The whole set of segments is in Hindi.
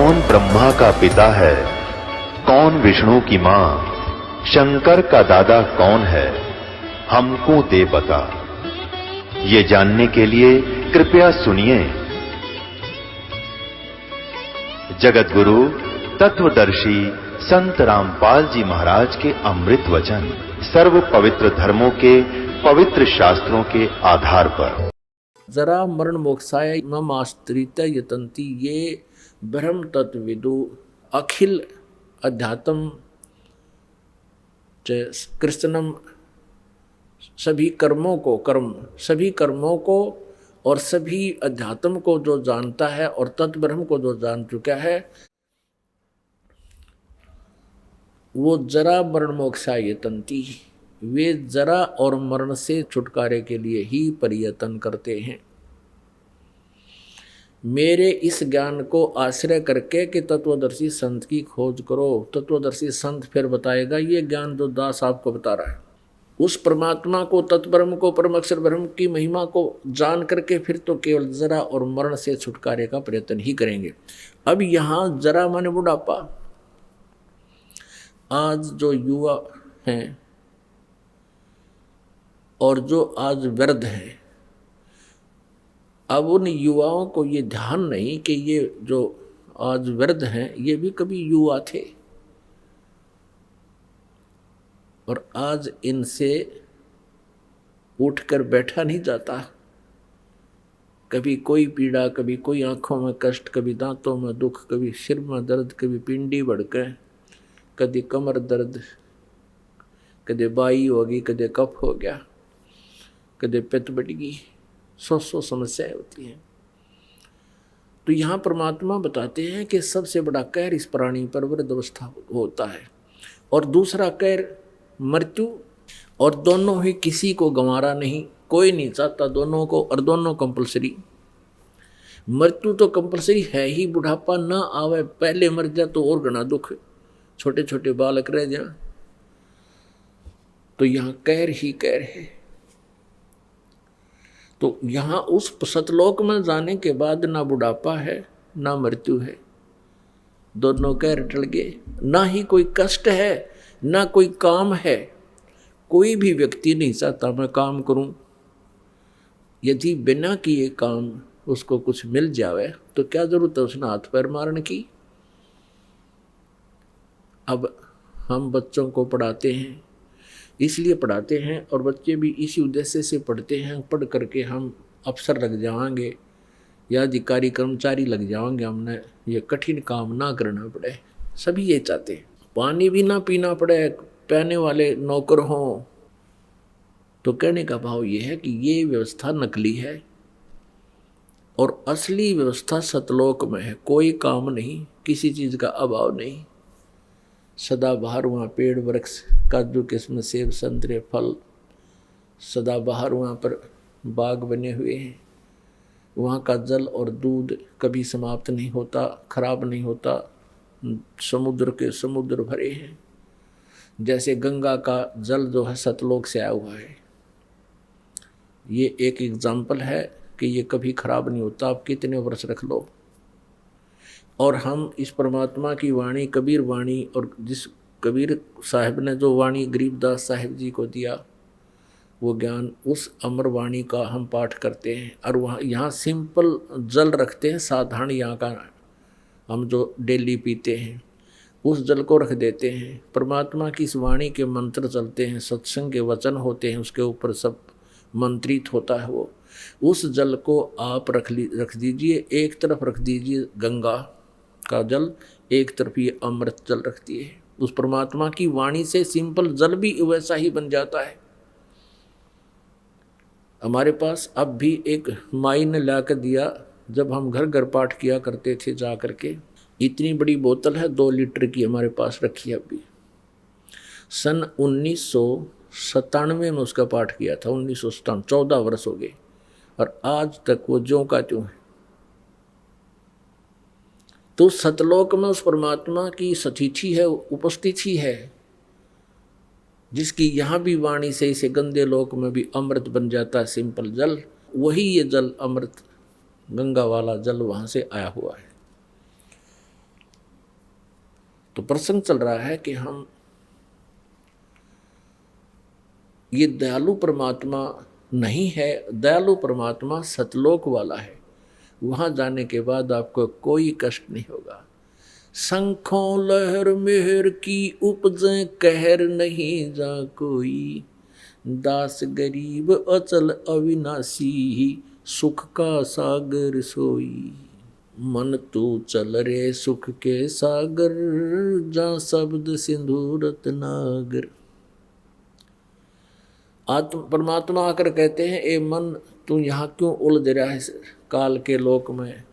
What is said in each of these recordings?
कौन ब्रह्मा का पिता है, कौन विष्णु की मां, शंकर का दादा कौन है, हमको दे बता। ये जानने के लिए कृपया सुनिए। जगत गुरु तत्वदर्शी संत रामपाल जी महाराज के अमृत वचन सर्व पवित्र धर्मों के पवित्र शास्त्रों के आधार पर। जरा मरण मोक्षाय मम आश्रित यतंती, ये ब्रह्म तत्विदु अखिल अध्यात्म कृष्णम, सभी कर्मों को और सभी अध्यात्म को जो जानता है और तत्ब्रह्म को जो जान चुका है, वो जरा मरण मोक्षाय यतंती, वे जरा और मरण से छुटकारे के लिए ही प्रयत्न करते हैं। मेरे इस ज्ञान को आश्रय करके कि तत्वदर्शी संत की खोज करो। तत्वदर्शी संत फिर बताएगा ये ज्ञान जो दास आपको बता रहा है, उस परमात्मा को, तत्ब्रह्म को, परम अक्षर ब्रह्म की महिमा को जान करके फिर तो केवल जरा और मरण से छुटकारे का प्रयत्न ही करेंगे। अब यहाँ जरा माने बुढ़ापा। आज जो युवा हैं और जो आज वृद्ध हैं, अब उन युवाओं को ये ध्यान नहीं कि ये जो आज वृद्ध हैं ये भी कभी युवा थे और आज इनसे उठकर बैठा नहीं जाता। कभी कोई पीड़ा, कभी कोई आंखों में कष्ट, कभी दांतों में दुख, कभी सिर में दर्द, कभी पिंडी भड़के, कभी कमर दर्द, कभी बाई होगी, कभी कफ हो गया, कभी पित्त बढ़ गई, सौ समस्याएं होती हैं। तो यहाँ परमात्मा बताते हैं कि सबसे बड़ा कहर इस प्राणी पर वृद्धावस्था होता है और दूसरा कहर मृत्यु, और दोनों ही किसी को गंवारा नहीं, कोई नहीं चाहता दोनों को, और दोनों कंपलसरी। मृत्यु तो कंपलसरी है ही, बुढ़ापा ना आवे पहले मर जा तो और घना दुख, छोटे छोटे बालक रह जाए, तो यहाँ कहर ही कहर है। तो यहाँ उस सतलोक में जाने के बाद ना बुढ़ापा है ना मृत्यु है, दोनों कहर टल गए। ना ही कोई कष्ट है ना कोई काम है। कोई भी व्यक्ति नहीं चाहता मैं काम करूं। यदि बिना किए काम उसको कुछ मिल जावे तो क्या जरूरत है उसने हाथ पैर मारने की। अब हम बच्चों को पढ़ाते हैं, इसलिए पढ़ाते हैं और बच्चे भी इसी उद्देश्य से पढ़ते हैं, पढ़ करके हम अफसर लग जाएंगे या अधिकारी कर्मचारी लग जाएंगे, हमने ये कठिन काम ना करना पड़े। सभी ये चाहते हैं, पानी भी ना पीना पड़े, पहने वाले नौकर हों। तो कहने का भाव ये है कि ये व्यवस्था नकली है और असली व्यवस्था सतलोक में है। कोई काम नहीं, किसी चीज़ का अभाव नहीं, सदा बाहर वहाँ पेड़ वृक्ष, काजू किस्म, सेब संतरे फल, सदा बाहर वहाँ पर बाग बने हुए हैं। वहाँ का जल और दूध कभी समाप्त नहीं होता, खराब नहीं होता। समुद्र के समुद्र भरे हैं। जैसे गंगा का जल जो है सतलोक से आया हुआ है, ये एक एग्जाम्पल है कि ये कभी खराब नहीं होता, आप कितने वर्ष रख लो। और हम इस परमात्मा की वाणी, कबीर वाणी, और जिस कबीर साहिब ने जो वाणी गरीबदास साहिब जी को दिया, वो ज्ञान, उस अमर वाणी का हम पाठ करते हैं। और वहाँ यहाँ सिंपल जल रखते हैं, साधारण यहाँ का हम जो डेली पीते हैं उस जल को रख देते हैं। परमात्मा की इस वाणी के मंत्र चलते हैं, सत्संग के वचन होते हैं, उसके ऊपर सब मंत्रित होता है। वो उस जल को आप रख दीजिए, एक तरफ रख दीजिए गंगा का जल, एक तरफ ये अमृत जल रखती है। उस परमात्मा की वाणी से सिंपल जल भी वैसा ही बन जाता है। हमारे पास अब भी एक माई ने ला कर दिया, जब हम घर घर पाठ किया करते थे जा करके, इतनी बड़ी बोतल है 2 लीटर की हमारे पास रखी है अभी। सन 1997 में उसका पाठ किया था, 1997, 14 वर्ष हो गए और आज तक वो ज्यों का त्यों है। तो सतलोक में उस परमात्मा की सतिथि है, उपस्थिति है, जिसकी यहाँ भी वाणी से इसे गंदे लोक में भी अमृत बन जाता है सिंपल जल। वही ये जल अमृत गंगा वाला जल वहाँ से आया हुआ है। तो प्रसंग चल रहा है कि हम ये दयालु परमात्मा नहीं है, दयालु परमात्मा सतलोक वाला है। वहां जाने के बाद आपको कोई कष्ट नहीं होगा। शंखों लहर मेहर की उपजे कहर नहीं जा कोई, दास गरीब अचल अविनाशी सुख का सागर सोई। मन तू चल रे सुख के सागर, जा शब्द सिंधु रत्नागर। आत्म परमात्मा आकर कहते हैं, ए मन तू यहाँ क्यों उलझ रहा है काल के लोक में।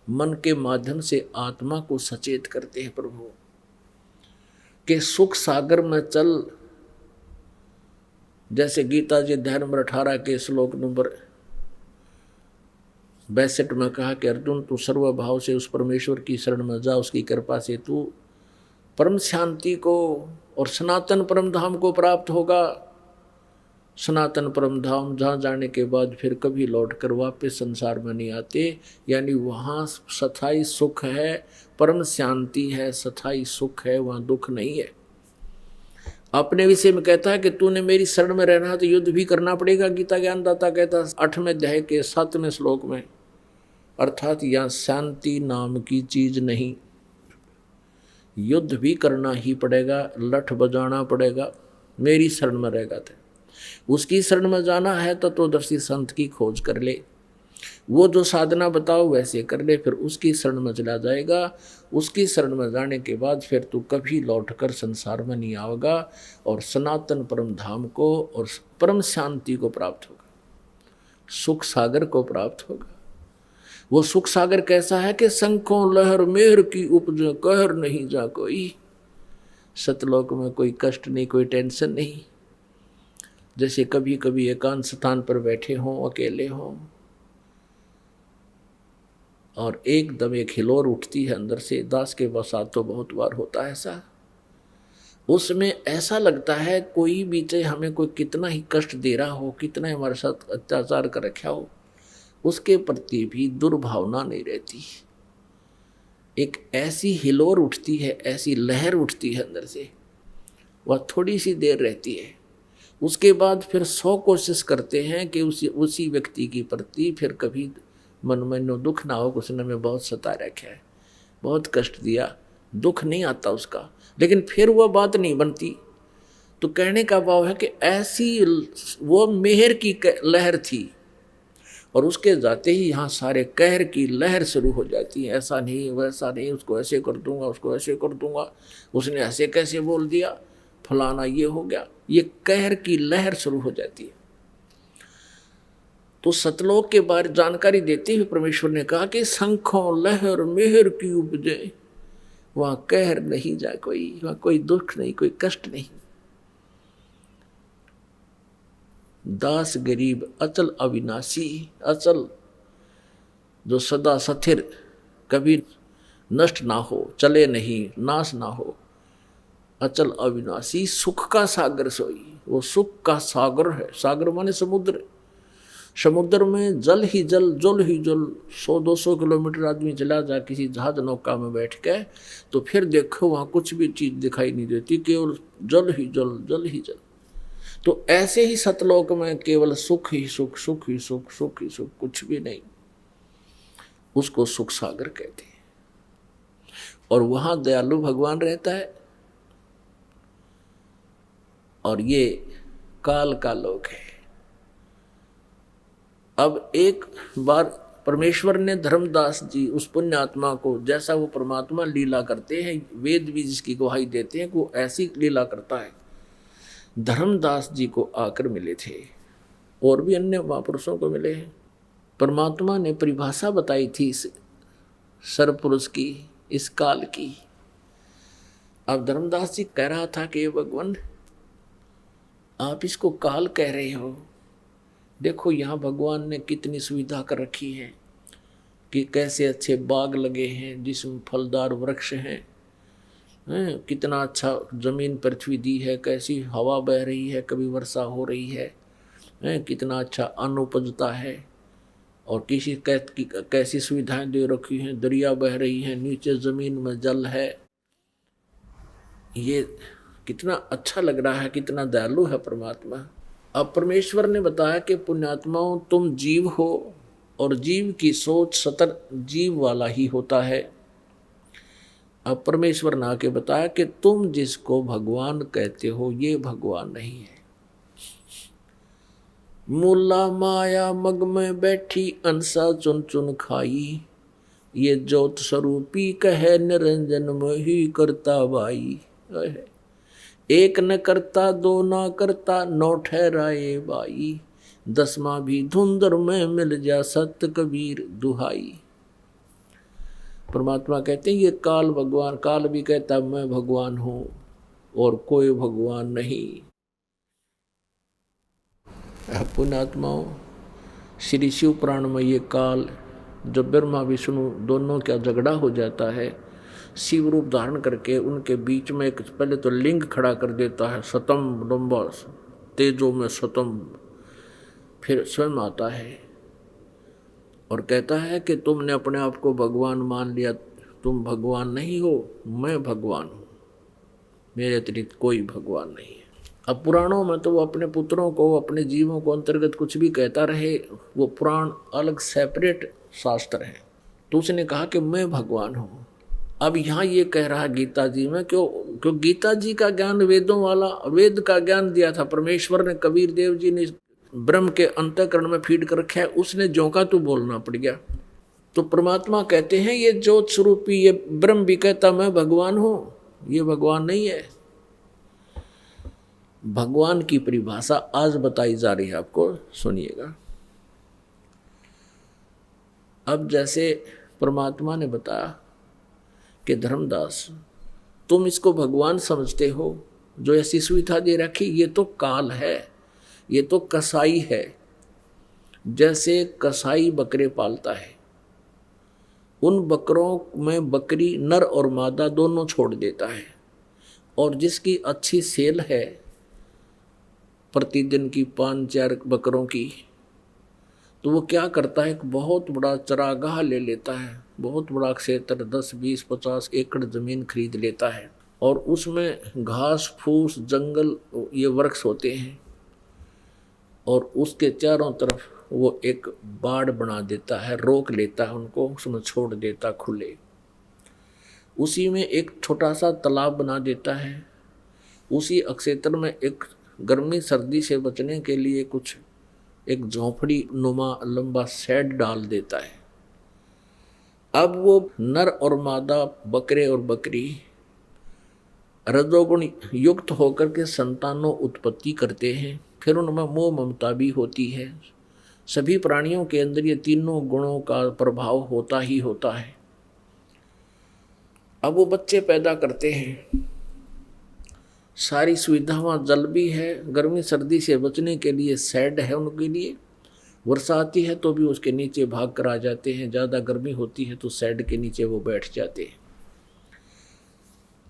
मन के माध्यम से आत्मा को सचेत करते हैं प्रभु कि सुख सागर में चल। जैसे गीता जी अध्याय नंबर 18 के श्लोक नंबर 62 में कहा कि अर्जुन तू सर्वभाव से उस परमेश्वर की शरण में जा, उसकी कृपा से तू परम शांति को और सनातन परम धाम को प्राप्त होगा। सनातन परम धाम जहाँ जाने के बाद फिर कभी लौटकर वापस संसार में नहीं आते, यानी वहाँ स्थायी सुख है, परम शांति है, स्थायी सुख है, वहाँ दुख नहीं है। अपने विषय में कहता है कि तूने मेरी शरण में रहना है तो युद्ध भी करना पड़ेगा। गीता ज्ञानदाता कहता है 8वें अध्याय के 7वें श्लोक में, अर्थात यहाँ शांति नाम की चीज नहीं, युद्ध भी करना ही पड़ेगा, लठ बजाना पड़ेगा। मेरी शरण में रहेगा तो उसकी शरण में जाना है तो तत्वदर्शी संत की खोज कर ले, वो जो साधना बताओ वैसे कर ले, फिर उसकी शरण में चला जाएगा। उसकी शरण में जाने के बाद फिर तू कभी लौटकर संसार में नहीं आएगा और सनातन परम धाम को और परम शांति को प्राप्त होगा, सुख सागर को प्राप्त होगा। वो सुख सागर कैसा है कि शंखों लहर मेहर की उपज कहर नहीं जा कोई। सतलोक में कोई कष्ट नहीं, कोई टेंशन नहीं। जैसे कभी कभी एकांत स्थान पर बैठे हों, अकेले हों और एकदम एक हिलोर उठती है अंदर से, दास के साथ तो बहुत बार होता है ऐसा। उसमें ऐसा लगता है कोई भी चाहे हमें कोई कितना ही कष्ट दे रहा हो, कितना ही हमारे साथ अत्याचार कर रखा हो, उसके प्रति भी दुर्भावना नहीं रहती। एक ऐसी हिलोर उठती है, ऐसी लहर उठती है अंदर से, वह थोड़ी सी देर रहती है। उसके बाद फिर 100 कोशिश करते हैं कि उसी व्यक्ति की प्रति फिर कभी मन में नो दुख ना हो, उसने हमें बहुत सता रखा है, बहुत कष्ट दिया, दुख नहीं आता उसका, लेकिन फिर वह बात नहीं बनती। तो कहने का भाव है कि ऐसी वो मेहर की लहर थी और उसके जाते ही यहाँ सारे कहर की लहर शुरू हो जाती है। ऐसा नहीं, वैसा नहीं, उसको ऐसे कर दूंगा, उसको ऐसे कर दूंगा, उसने ऐसे कैसे बोल दिया, फलाना ये हो गया, ये कहर की लहर शुरू हो जाती है। तो सतलोक के बारे जानकारी देते हुए परमेश्वर ने कहा कि शंखों लहर मेहर की उपजे, वहां कहर नहीं जा कोई, वहां कोई दुख नहीं, कोई कष्ट नहीं। दास गरीब अचल अविनाशी, अचल जो सदा स्थिर, कभी नष्ट ना हो, चले नहीं, नाश ना हो, अचल अविनाशी सुख का सागर सोई। वो सुख का सागर है। सागर माने समुद्र। समुद्र में जल ही जल, जल ही जल। 100-200 किलोमीटर आदमी चला जा किसी जहाज नौका में बैठ के, तो फिर देखो वहाँ कुछ भी चीज दिखाई नहीं देती, केवल जल ही जल, जल ही जल। तो ऐसे ही सतलोक में केवल सुख ही सुख, सुख ही सुख, सुख ही सुख, कुछ भी नहीं। उसको सुख सागर कहते हैं। और वहां दयालु भगवान रहता है और ये काल का लोक है। अब एक बार परमेश्वर ने धर्मदास जी उस पुण्य आत्मा को, जैसा वो परमात्मा लीला करते हैं, वेद भी जिसकी गवाही देते हैं कि वो ऐसी लीला करता है, धर्मदास जी को आकर मिले थे और भी अन्य महापुरुषों को मिले हैं। परमात्मा ने परिभाषा बताई थी इस सर्वपुरुष की, इस काल की। अब धर्मदास जी कह रहा था कि भगवान आप इसको काल कह रहे हो, देखो यहाँ भगवान ने कितनी सुविधा कर रखी है कि कैसे अच्छे बाग लगे हैं जिसमें फलदार वृक्ष हैं, कितना अच्छा जमीन पृथ्वी दी है, कैसी हवा बह रही है, कभी वर्षा हो रही है, कितना अच्छा अन्न उपजता है और कैसी सुविधाएं दे रखी हैं, दरिया बह रही हैं, नीचे जमीन में जल है, ये कितना अच्छा लग रहा है, कितना दयालु है परमात्मा। अब परमेश्वर ने बताया कि पुण्यात्माओं, तुम जीव हो और जीव की सोच सतर जीव वाला ही होता है। अब परमेश्वर ने आके बताया कि तुम जिसको भगवान कहते हो ये भगवान नहीं है। मूला माया मग में बैठी अंसा चुन चुन खाई, ये ज्योत स्वरूपी कहे निरंजन में ही करता बाई। एक न करता दो न करता नौ ठहराए बाई, दसवां भी धुंधर में मिल जा सत्य कबीर दुहाई। परमात्मा कहते हैं ये काल भगवान, काल भी कहता मैं भगवान हूं और कोई भगवान नहीं। पुण्यात्माओं, श्री शिव पुराण में ये काल जब ब्रह्मा विष्णु दोनों का झगड़ा हो जाता है, शिव रूप धारण करके उनके बीच में एक पहले तो लिंग खड़ा कर देता है, सतम लंबा तेजो में सतम, फिर स्वयं आता है और कहता है कि तुमने अपने आप को भगवान मान लिया, तुम भगवान नहीं हो, मैं भगवान हूँ, मेरे अतिरिक्त कोई भगवान नहीं है। अब पुराणों में तो वो अपने पुत्रों को, अपने जीवों को अंतर्गत कुछ भी कहता रहे, वो पुराण अलग सेपरेट शास्त्र है। तो उसने कहा कि मैं भगवान हूँ। अब यहाँ ये कह रहा गीता जी में, क्यों गीता जी का ज्ञान वेदों वाला, वेद का ज्ञान दिया था परमेश्वर ने, कबीर देव जी ने ब्रह्म के अंतःकरण में फीड कर रखा है, उसने जोंका तो बोलना पड़ गया। तो परमात्मा कहते हैं ये ज्योत स्वरूपी, ये ब्रह्म भी कहता मैं भगवान हूं, ये भगवान नहीं है। भगवान की परिभाषा आज बताई जा रही है, आपको सुनिएगा। अब जैसे परमात्मा ने बताया कि धर्मदास तुम इसको भगवान समझते हो, जो ऐसी सुविधा दे रखी, ये तो काल है, ये तो कसाई है। जैसे कसाई बकरे पालता है, उन बकरों में बकरी नर और मादा दोनों छोड़ देता है, और जिसकी अच्छी सेल है प्रतिदिन की 5-4 बकरों की, तो वो क्या करता है, एक बहुत बड़ा चरागाह ले लेता है, बहुत बड़ा क्षेत्र 10, 20, 50 एकड़ जमीन खरीद लेता है, और उसमें घास फूस जंगल ये वृक्ष होते हैं, और उसके चारों तरफ वो एक बाड़ बना देता है, रोक लेता है उनको, उसमें छोड़ देता खुले। उसी में एक छोटा सा तालाब बना देता है, उसी क्षेत्र में एक गर्मी सर्दी से बचने के लिए कुछ एक झोंपड़ी नुमा लंबा शेड डाल देता है। अब वो नर और मादा बकरे और बकरी रजोगुण युक्त होकर के संतानों उत्पत्ति करते हैं, फिर उनमें मोह ममता भी होती है। सभी प्राणियों के अंदर ये तीनों गुणों का प्रभाव होता ही होता है। अब वो बच्चे पैदा करते हैं, सारी सुविधा वहाँ जल भी है, गर्मी सर्दी से बचने के लिए शेड है उनके लिए, वर्षा आती है तो भी उसके नीचे भाग कर आ जाते हैं, ज़्यादा गर्मी होती है तो शेड के नीचे वो बैठ जाते हैं।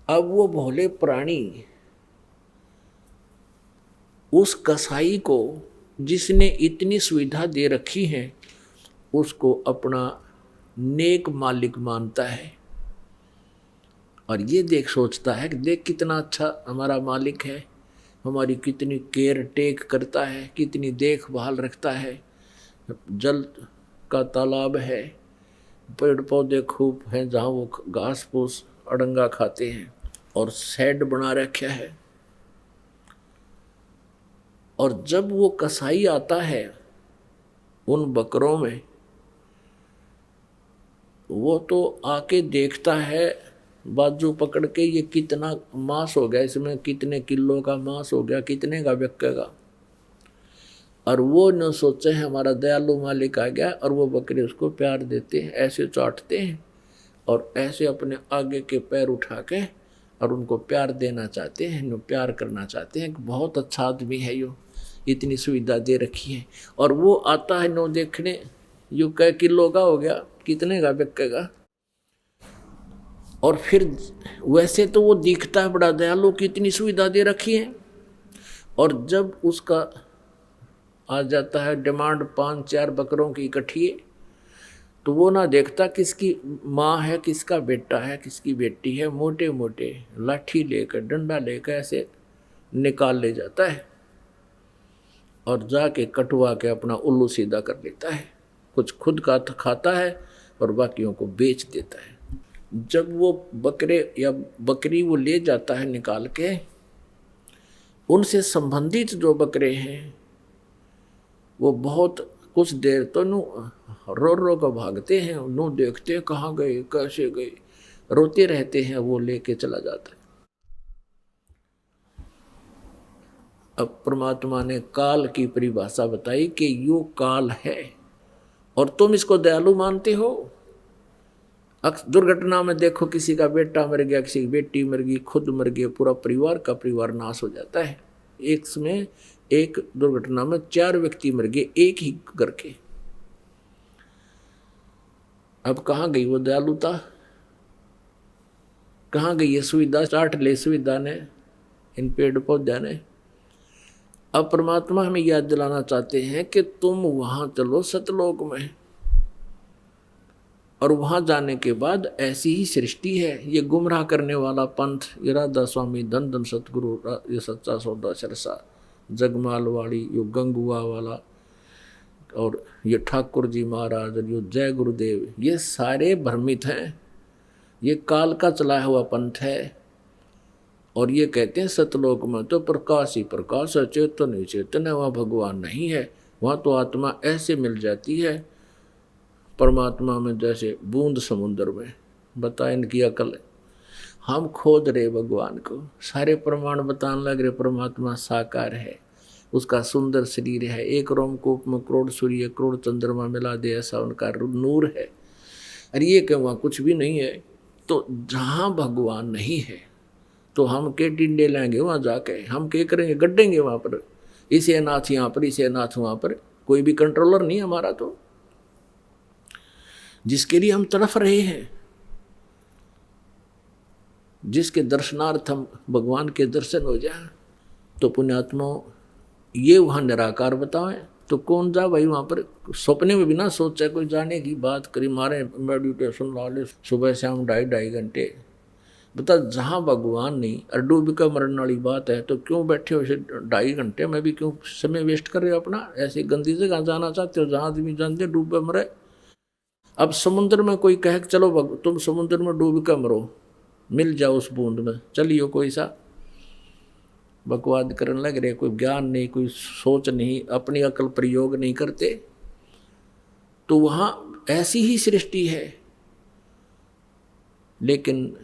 अब वो भोले प्राणी उस कसाई को जिसने इतनी सुविधा दे रखी है, उसको अपना नेक मालिक मानता है, और ये देख सोचता है कि देख कितना अच्छा हमारा मालिक है, हमारी कितनी केयर टेक करता है, कितनी देखभाल रखता है, जल का तालाब है, पेड़ पौधे खूब हैं जहाँ वो घास फूस अड़ंगा खाते हैं, और शेड बना रखा है। और जब वो कसाई आता है उन बकरों में, वो तो आके देखता है बाजू पकड़ के, ये कितना मांस हो गया, इसमें कितने किलो का मांस हो गया, कितने का बिकेगा। और वो न सोचे हमारा दयालु मालिक आ गया, और वो बकरे उसको प्यार देते हैं, ऐसे चाटते हैं और ऐसे अपने आगे के पैर उठा के और उनको प्यार देना चाहते हैं, प्यार करना चाहते हैं। बहुत अच्छा आदमी है, यो इतनी सुविधा दे रखी है। और वो आता है नो देखने, यू कै किलो का हो गया, कितने का बिकेगा। और फिर वैसे तो वो दिखता है बड़ा दयालु, कितनी सुविधा दे रखी है, और जब उसका आ जाता है डिमांड 5-4 बकरों की इकट्ठी, तो वो ना देखता किसकी माँ है, किसका बेटा है, किसकी बेटी है, मोटे मोटे लाठी लेकर डंडा लेकर ऐसे निकाल ले जाता है और जाके कटवा के अपना उल्लू सीधा कर लेता है। कुछ खुद का खाता है और बाकियों को बेच देता है। जब वो बकरे या बकरी वो ले जाता है निकाल के, उनसे संबंधित जो बकरे हैं वो बहुत कुछ देर तो नू रो रो कर भागते हैं, नू देखते हैं कहाँ गए कैसे गए, रोते रहते हैं, वो लेके चला जाता है। अब परमात्मा ने काल की परिभाषा बताई कि यो काल है और तुम इसको दयालु मानते हो। दुर्घटना में देखो किसी का बेटा मर गया, किसी की बेटी मर गई, खुद मर गए, पूरा परिवार का परिवार नाश हो जाता है। एक दुर्घटना में 4 व्यक्ति मर गए एक ही घर के। अब कहाँ गई वो दयालुता, कहाँ गई ये सुविधा, चाट ले सुविधा ने, इन पेड़ पौधे ने। अब परमात्मा हमें याद दिलाना चाहते हैं कि तुम वहां चलो सतलोक में, और वहां जाने के बाद ऐसी ही सृष्टि है। ये गुमराह करने वाला पंथ, ये राधा स्वामी धन धन सतगुरु, ये सच्चा सौदा सरसा, जगमाल वाली, यो गंगुआ वाला, और ये ठाकुर जी महाराज, यो जय गुरुदेव, ये सारे भ्रमित हैं। ये काल का चलाया हुआ पंथ है। और ये कहते हैं सतलोक में तो प्रकाश ही प्रकाश है, चेतन ही चेतन है, वहाँ भगवान नहीं है। वहाँ तो आत्मा ऐसे मिल जाती है परमात्मा में जैसे बूंद समुद्र में। बता इनकी अकल है। हम खोद रहे भगवान को, सारे प्रमाण बताने लग रहे परमात्मा साकार है, उसका सुंदर शरीर है, एक रोमकूप में करोड़ सूर्य करोड़ चंद्रमा मिला दे ऐसा उनका नूर है। अरे ये कि वहाँ कुछ भी नहीं है। तो जहाँ भगवान नहीं है तो हम के टिंडे लेंगे वहाँ जाके, हम क्या करेंगे, गड्ढेंगे वहाँ पर, इसे अनाथ यहाँ पर, इसे अनाथ वहाँ पर। कोई भी कंट्रोलर नहीं हमारा। तो जिसके लिए हम तड़फ रहे हैं, जिसके दर्शनार्थ हम भगवान के दर्शन हो जाए, तो पुण्यात्मा ये वहाँ निराकार बताएं तो कौन जा भाई वहाँ पर। सपने में भी ना सोचा कोई जाने की बात करी, मारे मेडिटेशन ला ले सुबह शाम 2.5 घंटे। बता जहाँ भगवान नहीं और डूब का मरने वाली बात है तो क्यों बैठे हो 2.5 घंटे में भी, क्यों समय वेस्ट कर रहे हो अपना। ऐसी गंदी जगह जाना चाहते हो जहाँ आदमी जानते डूब मरे। अब समुद्र में कोई कहे चलो तुम समुद्र में डूब कर मरो, मिल जाओ उस बूंद में, चलियो कोई सा बकवाद करने लग रहे। कोई ज्ञान नहीं, कोई सोच नहीं, अपनी अकल प्रयोग नहीं करते। तो वहाँ ऐसी ही सृष्टि है, लेकिन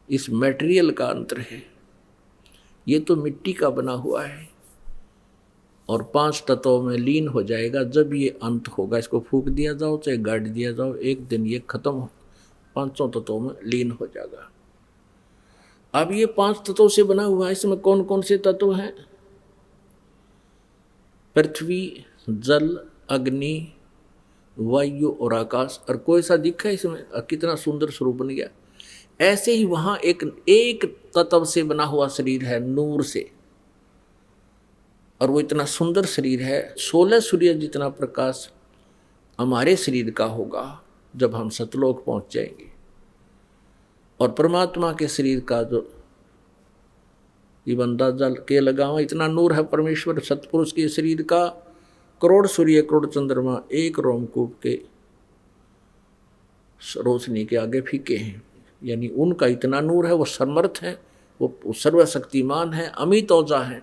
इस मटेरियल का अंतर है। ये तो मिट्टी का बना हुआ है और 5 तत्वों में लीन हो जाएगा। जब ये अंत होगा, इसको फूंक दिया जाओ चाहे गाड़ दिया जाओ, एक दिन ये खत्म हो 500 तत्वों में लीन हो जाएगा। अब ये 5 तत्वों से बना हुआ है। इसमें कौन कौन से तत्व हैं? पृथ्वी, जल, अग्नि, वायु और आकाश। और कोई सा दिखा है इसमें? कितना सुंदर स्वरूप बन गया। ऐसे ही वहां एक तत्व से बना हुआ शरीर है, नूर से, और वो इतना सुंदर शरीर है। 16 सूर्य जितना प्रकाश हमारे शरीर का होगा जब हम सतलोक पहुंच जाएंगे। और परमात्मा के शरीर का जो ये बंदा जल के लगावा, इतना नूर है परमेश्वर सतपुरुष के शरीर का। करोड़ सूर्य करोड़ चंद्रमा एक रोमकूप के रोशनी के आगे फीके हैं। यानी उनका इतना नूर है, वो समर्थ है, वो सर्वशक्तिमान है, अमित औजा है।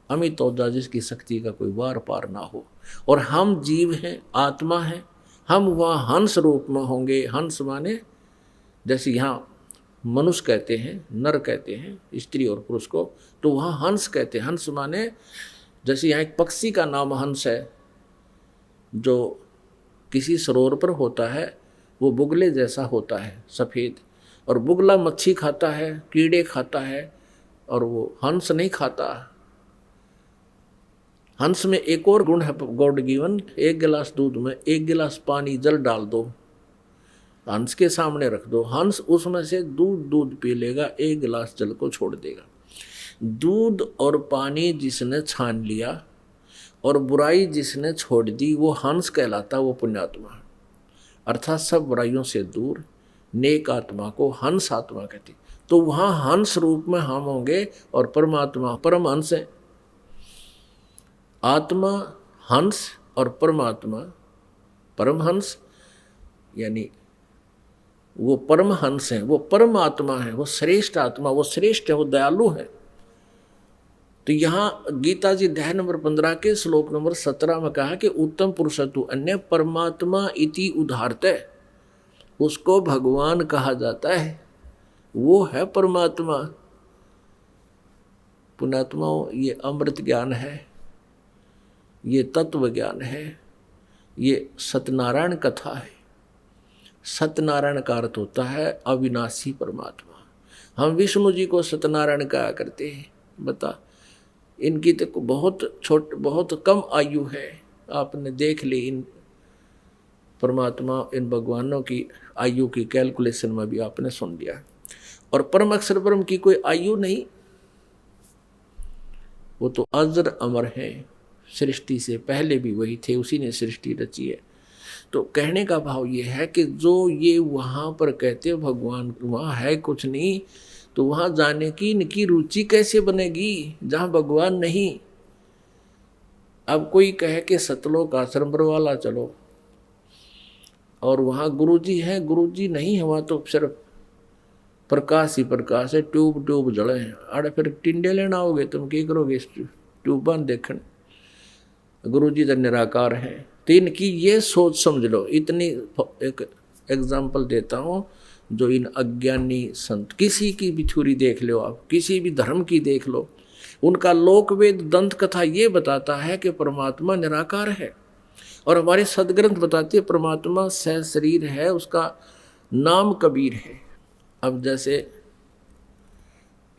अमित औजा जिसकी शक्ति का कोई वार पार ना हो। और हम जीव हैं, आत्मा है, हम वहाँ हंस रूप में होंगे। हंस माने जैसे यहाँ मनुष्य कहते हैं, नर कहते हैं स्त्री और पुरुष को, तो वहाँ हंस कहते हैं। हंस माने जैसे यहाँ एक पक्षी का नाम हंस है, जो किसी सरोवर पर होता है, वो बुगले जैसा होता है सफ़ेद, और बुगला मच्छी खाता है, कीड़े खाता है, और वो हंस नहीं खाता। हंस में एक और गुण है गॉड गिवन। 1 गिलास दूध में 1 गिलास पानी जल डाल दो, हंस के सामने रख दो, हंस उसमें से दूध पी लेगा, 1 गिलास जल को छोड़ देगा। दूध और पानी जिसने छान लिया और बुराई जिसने छोड़ दी, वो हंस कहलाता, वो पुण्यात्मा। अर्थात सब बुराइयों से दूर नेक आत्मा को हंस आत्मा कहते। तो वहाँ हंस रूप में हम होंगे और परमात्मा परमहंस है। आत्मा हंस और परमात्मा परमहंस, यानी वो परमहंस है, वो परमात्मा है, वो श्रेष्ठ आत्मा, वो श्रेष्ठ है, वो दयालु है। तो यहाँ गीता जी अध्याय नंबर 15 के श्लोक नंबर 17 में कहा कि उत्तम पुरुषत्व अन्य परमात्मा इति उदाहरते, उसको भगवान कहा जाता है, वो है परमात्मा। पुण्यात्माओं, ये अमृत ज्ञान है, ये तत्व ज्ञान है, ये सत्यनारायण कथा है। सत्यनारायण का अर्थ होता है अविनाशी परमात्मा। हम विष्णु जी को सत्यनारायण कहा करते हैं। बता, इनकी तो बहुत कम आयु है। आपने देख ली इन परमात्मा, इन भगवानों की आयु की कैलकुलेशन में भी आपने सुन लिया। और परम अक्षर ब्रह्म की कोई आयु नहीं, वो तो अजर अमर है, सृष्टि से पहले भी वही थे, उसी ने सृष्टि रची है। तो कहने का भाव ये है कि जो ये वहाँ पर कहते भगवान वहाँ है कुछ नहीं, तो वहाँ जाने की इनकी रुचि कैसे बनेगी जहाँ भगवान नहीं। अब कोई कहे कि सतलोक आश्रम वाला चलो और वहाँ गुरुजी है, गुरुजी नहीं है, वहाँ तो सिर्फ प्रकाश ही प्रकाश है, ट्यूब जड़े हैं। अरे फिर टिंडे लेना होगे, तुम क्या करोगे इस ट्यूबान देखने, गुरुजी तो निराकार है। तो इनकी ये सोच समझ लो। इतनी एक एग्जाम्पल देता हूँ, जो इन अज्ञानी संत, किसी की भी थ्योरी देख लो आप, किसी भी धर्म की देख लो, उनका लोकवेद दंत कथा ये बताता है कि परमात्मा निराकार है। और हमारे सदग्रंथ बताते हैं परमात्मा सह शरीर है, उसका नाम कबीर है। अब जैसे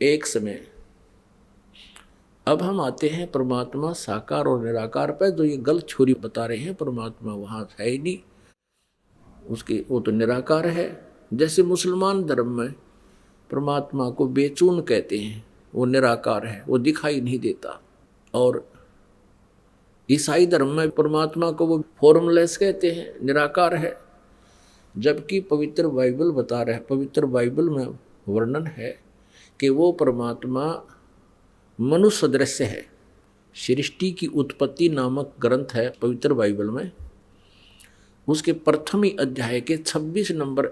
एक समय, अब हम आते हैं परमात्मा साकार और निराकार पर। जो ये गलत छोरी बता रहे हैं, परमात्मा वहाँ है ही नहीं, उसके वो तो निराकार है। जैसे मुसलमान धर्म में परमात्मा को बेचून कहते हैं, वो निराकार है, वो दिखाई नहीं देता। और ईसाई धर्म में परमात्मा को वो फॉर्मलेस कहते हैं, निराकार है। जबकि पवित्र बाइबल बता रहा है, पवित्र बाइबल में वर्णन है कि वो परमात्मा मनुष्य सदृश है। सृष्टि की उत्पत्ति नामक ग्रंथ है पवित्र बाइबल में, उसके प्रथम ही अध्याय के 26 नंबर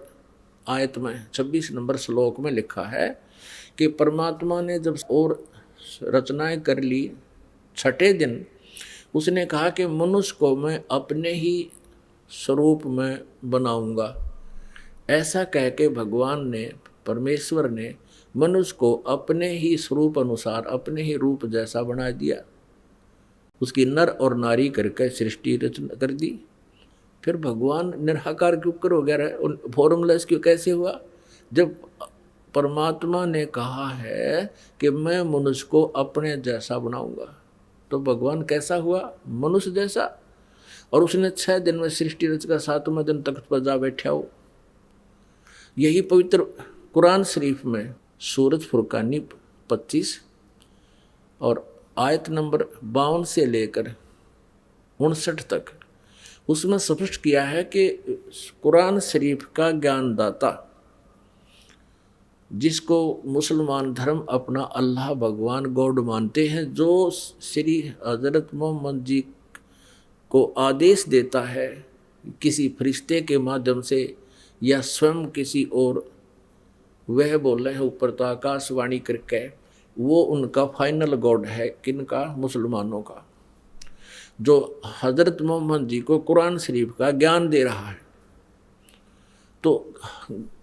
आयत में, 26 नंबर श्लोक में लिखा है कि परमात्मा ने जब और रचनाएं कर ली, छठे दिन उसने कहा कि मनुष्य को मैं अपने ही स्वरूप में बनाऊंगा। ऐसा कह के भगवान ने, परमेश्वर ने मनुष्य को अपने ही स्वरूप अनुसार, अपने ही रूप जैसा बना दिया। उसकी नर और नारी करके सृष्टि रचना कर दी। फिर भगवान निराकार क्यों हो गया, फॉर्मलेस क्यों कैसे हुआ? जब परमात्मा ने कहा है कि मैं मनुष्य को अपने जैसा बनाऊंगा, तो भगवान कैसा हुआ? मनुष्य जैसा। और उसने 6 दिन में सृष्टि रचकर 7वें दिन तख्त पर जा बैठा हो। यही पवित्र कुरान शरीफ में सूरत फुरकानी 25 और आयत नंबर 52 से लेकर 59 तक उसमें स्पष्ट किया है कि कुरान शरीफ का ज्ञानदाता, जिसको मुसलमान धर्म अपना अल्लाह भगवान गॉड मानते हैं, जो श्री हजरत मोहम्मद जी को आदेश देता है किसी फरिश्ते के माध्यम से या स्वयं किसी और, वह बोल रहे हैं ऊपर तो आकाशवाणी करके, वो उनका फाइनल गॉड है। किनका? मुसलमानों का, जो हजरत मोहम्मद जी को कुरान शरीफ का ज्ञान दे रहा है। तो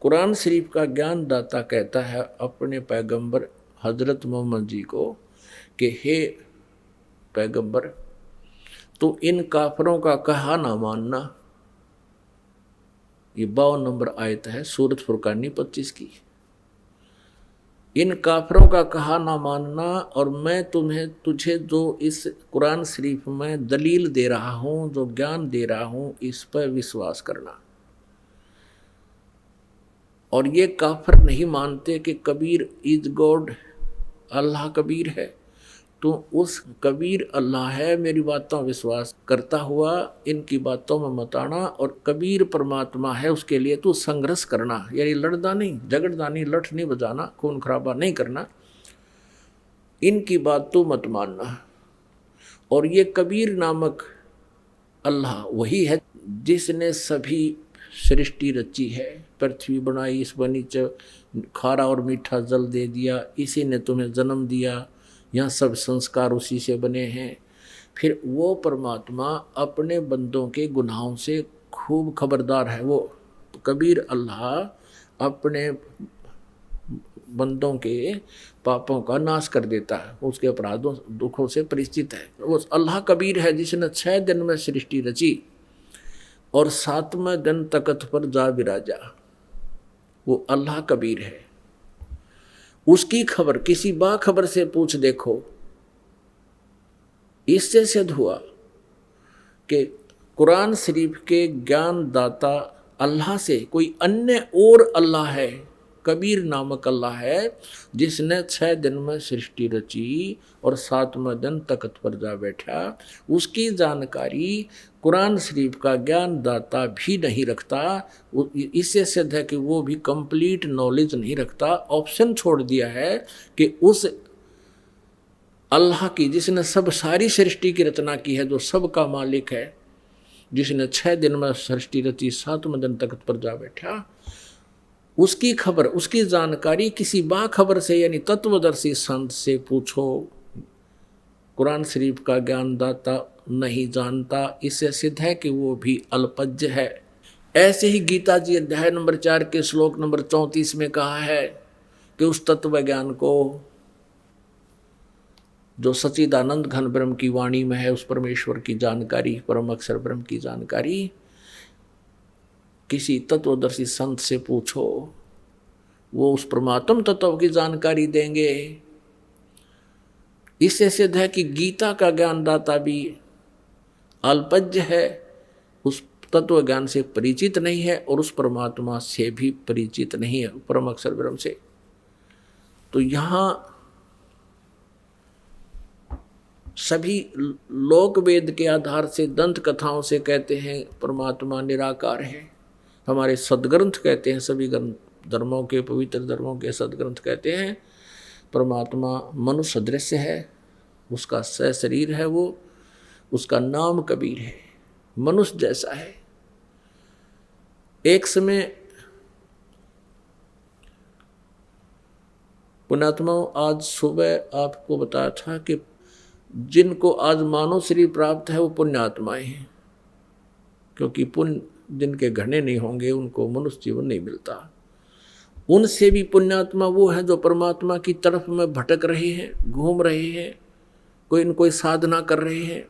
कुरान शरीफ का ज्ञान दाता कहता है अपने पैगंबर हजरत मोहम्मद जी को कि हे पैगंबर, तो इन काफरों का कहा ना मानना। ये 52 नंबर आयत है सूरत फुरकानी 25 की। इन काफरों का कहा ना मानना, और मैं तुझे जो इस कुरान शरीफ में दलील दे रहा हूँ, जो ज्ञान दे रहा हूँ, इस पर विश्वास करना। और ये काफर नहीं मानते कि कबीर इज गॉड, अल्लाह कबीर है, तो उस कबीर अल्लाह है, मेरी बातों विश्वास करता हुआ इनकी बातों में मत आना, और कबीर परमात्मा है, उसके लिए तू संघर्ष करना, यानी लड़ना नहीं, झगड़ना नहीं, लठ नहीं बजाना, खून खराबा नहीं करना, इनकी बात तू मत मानना। और ये कबीर नामक अल्लाह वही है जिसने सभी सृष्टि रची है, पृथ्वी बनाई, इस नीचे खारा और मीठा जल दे दिया, इसी ने तुम्हें जन्म दिया, यहाँ सब संस्कार उसी से बने हैं। फिर वो परमात्मा अपने बंदों के गुनाहों से खूब खबरदार है। वो कबीर अल्लाह अपने बंदों के पापों का नाश कर देता है, उसके अपराधों दुखों से परिचित है। वो अल्लाह कबीर है जिसने 6 दिन में सृष्टि रची और 7वें दिन तख्त पर जा विराजा। वो अल्लाह कबीर है। उसकी खबर किसी बाखबर से पूछ देखो, इससे सिद्ध हुआ कि कुरान शरीफ के ज्ञान दाता अल्लाह से कोई अन्य और अल्लाह है, कबीर नामक अल्लाह है जिसने 6 दिन में सृष्टि रची और 7वें दिन तख्त पर जा बैठा। उसकी जानकारी कुरान शरीफ का ज्ञान दाता भी नहीं रखता। इससे सिद्ध है कि वो भी कंप्लीट नॉलेज नहीं रखता। ऑप्शन छोड़ दिया है कि उस अल्लाह की जिसने सब सारी सृष्टि की रचना की है, जो सबका मालिक है, जिसने 6 दिन में सृष्टि रची, 7वें दिन तख्त पर जा बैठा, उसकी खबर, उसकी जानकारी किसी बाखबर से यानी तत्वदर्शी संत से पूछो। कुरान शरीफ का ज्ञानदाता नहीं जानता। इससे सिद्ध है कि वो भी अल्पज्ञ है। ऐसे ही गीता जी अध्याय नंबर 4 के श्लोक नंबर 34 में कहा है कि उस तत्व ज्ञान को जो सच्चिदानंद घन ब्रह्म की वाणी में है, उस परमेश्वर की जानकारी, परम अक्षर ब्रह्म की जानकारी किसी तत्वदर्शी संत से पूछो, वो उस परमात्म तत्व की जानकारी देंगे। इससे सिद्ध है कि गीता का ज्ञानदाता भी अल्पज्ञ है, उस तत्व ज्ञान से परिचित नहीं है और उस परमात्मा से भी परिचित नहीं है, परम अक्षर ब्रह्म से। तो यहाँ सभी लोक वेद के आधार से, दंत कथाओं से कहते हैं परमात्मा निराकार है। हमारे सदग्रंथ कहते हैं, सभी धर्मों के, पवित्र धर्मों के सदग्रंथ कहते हैं परमात्मा मनुष्य सदृश है, उसका शरीर है, वो उसका नाम कबीर है, मनुष्य जैसा है। एक समय पुण्यात्मा, आज सुबह आपको बताया था कि जिनको आज मानव शरीर प्राप्त है वो पुण्यात्माएं हैं, क्योंकि पुण्य जिनके घने नहीं होंगे उनको मनुष्य जीवन नहीं मिलता। उनसे भी पुण्यात्मा वो है जो परमात्मा की तरफ में भटक रहे हैं, घूम रहे हैं, कोई न कोई साधना कर रहे हैं,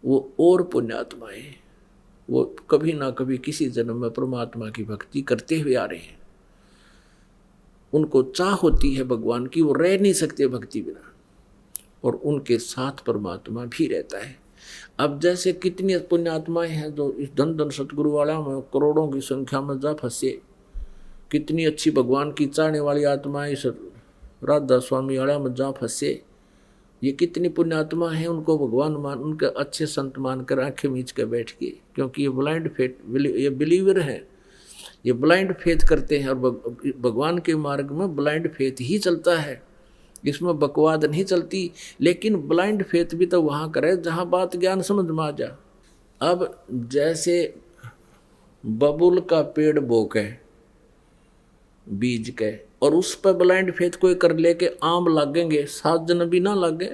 वो और पुण्यात्माएं, वो कभी ना कभी किसी जन्म में परमात्मा की भक्ति करते हुए आ रहे हैं। उनको चाह होती है भगवान की, वो रह नहीं सकते भक्ति बिना, और उनके साथ परमात्मा भी रहता है। अब जैसे कितनी पुण्यात्माएं हैं जो इस धन धन सतगुरु वाला में करोड़ों की संख्या में जा फंसे, कितनी अच्छी भगवान की चाहने वाली आत्माएं इस राधा स्वामी वाला में जा फंसे। ये कितनी पुण्यात्मा है, उनको भगवान मान, उनके अच्छे संत मानकर आंखें मीच के बैठ के, क्योंकि ये ब्लाइंड फेथ, ये बिलीवर हैं, ये ब्लाइंड फेथ करते हैं। और भगवान के मार्ग में ब्लाइंड फेथ ही चलता है, इसमें बकवाद नहीं चलती। लेकिन ब्लाइंड फेथ भी तो वहाँ करे जहाँ बात ज्ञान समझ में आ जा। अब जैसे बबुल का पेड़ बोके बीज के, और उस पर ब्लाइंड फेथ कोई कर ले के आम लागेंगे, 7 जन भी ना लागे।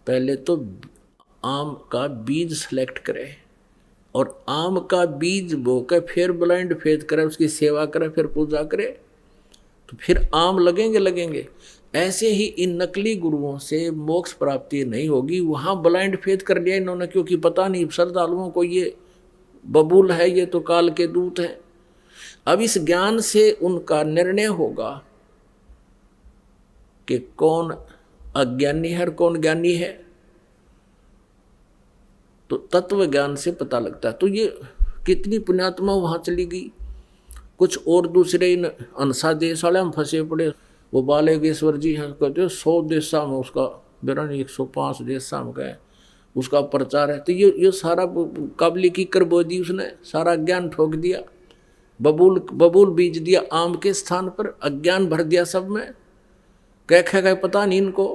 पहले तो आम का बीज सेलेक्ट करे और आम का बीज बोके फिर ब्लाइंड फेथ करे, उसकी सेवा करे, फिर पूजा करे, तो फिर आम लगेंगे। ऐसे ही इन नकली गुरुओं से मोक्ष प्राप्ति नहीं होगी। वहाँ ब्लाइंड फेथ कर लिया इन्होंने, क्योंकि पता नहीं श्रद्धालुओं को ये बबूल है, ये तो काल के दूत हैं। अब इस ज्ञान से उनका निर्णय होगा कि कौन अज्ञानी है और कौन ज्ञानी है, तो तत्व ज्ञान से पता लगता है। तो ये कितनी पुण्यात्मा वहाँ चली गई। कुछ और दूसरे इन अंसा देश वाले हम फंसे पड़े, वो बालेश्वर जी हैं, कहते हैं 100 देशा में उसका बिरानी 105 देशा में गए उसका प्रचार है। तो ये सारा काबली की कर बो दी उसने, सारा ज्ञान ठोक दिया, बबूल बीज दिया आम के स्थान पर, अज्ञान भर दिया सब में, कह गए पता नहीं इनको।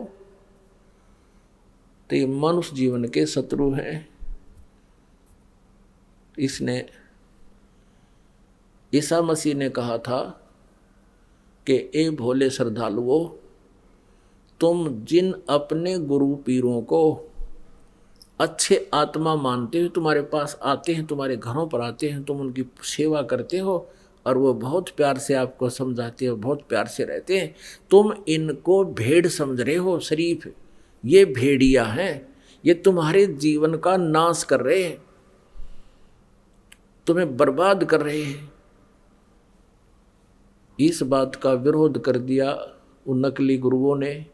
तो ये मनुष्य जीवन के शत्रु हैं। इसने ईसा मसीह ने कहा था कि ए भोले श्रद्धालुओं, तुम जिन अपने गुरु पीरों को अच्छे आत्मा मानते हो, तुम्हारे पास आते हैं, तुम्हारे घरों पर आते हैं, तुम उनकी सेवा करते हो और वो बहुत प्यार से आपको समझाते हो, बहुत प्यार से रहते हैं, तुम इनको भेड़ समझ रहे हो शरीफ। ये भेड़िया हैं, ये तुम्हारे जीवन का नाश कर रहे हैं, तुम्हें बर्बाद कर रहे हैं। इस बात का विरोध कर दिया उन नकली गुरुओं ने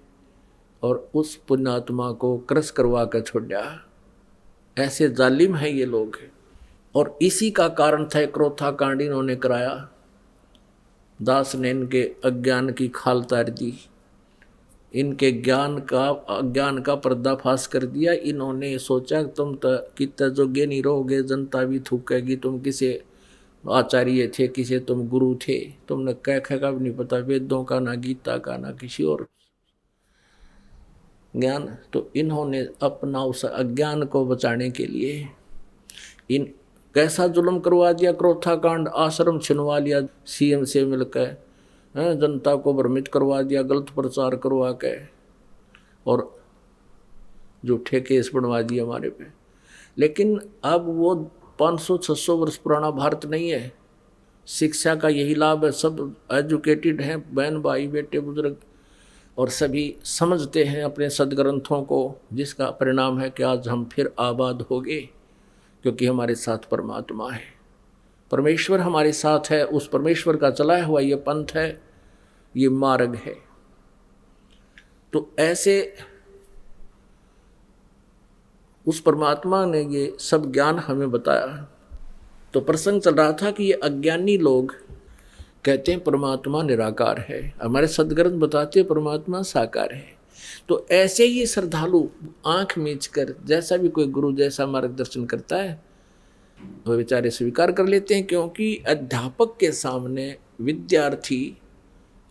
और उस पुण्यात्मा को क्रश करवा कर छोड़ दिया। ऐसे जालिम हैं ये लोग। और इसी का कारण था क्रोथा कांड इन्होंने कराया। दास ने इनके अज्ञान की खाल तार दी, इनके अज्ञान का पर्दाफाश कर दिया। इन्होंने सोचा तुम तो कितना जोगे नहीं रहोगे, जनता भी थूकेगी, तुम किसे आचार्य थे, किसे तुम गुरु थे, तुमने कह का भी नहीं पता, वेदों का ना गीता का ना किसी और ज्ञान। तो इन्होंने अपना उस अज्ञान को बचाने के लिए इन कैसा जुल्म करवा दिया। क्रोथा कांड, आश्रम छिनवा लिया सीएम से मिलकर, जनता को भ्रमित करवा दिया, गलत प्रचार करवा के, और झूठे केस बनवा दिए हमारे पे। लेकिन अब वो 500-600 वर्ष पुराना भारत नहीं है। शिक्षा का यही लाभ है, सब एजुकेटेड हैं, बहन भाई बेटे बुजुर्ग, और सभी समझते हैं अपने सदग्रंथों को, जिसका परिणाम है कि आज हम फिर आबाद हो गए, क्योंकि हमारे साथ परमात्मा है, परमेश्वर हमारे साथ है। उस परमेश्वर का चलाया हुआ ये पंथ है, ये मार्ग है। तो ऐसे उस परमात्मा ने ये सब ज्ञान हमें बताया। तो प्रसंग चल रहा था कि ये अज्ञानी लोग कहते हैं परमात्मा निराकार है, हमारे सदग्रंथ बताते हैं परमात्मा साकार है। तो ऐसे ही श्रद्धालु आंख मीच कर जैसा भी कोई गुरु जैसा मार्गदर्शन करता है वो बेचारे स्वीकार कर लेते हैं, क्योंकि अध्यापक के सामने विद्यार्थी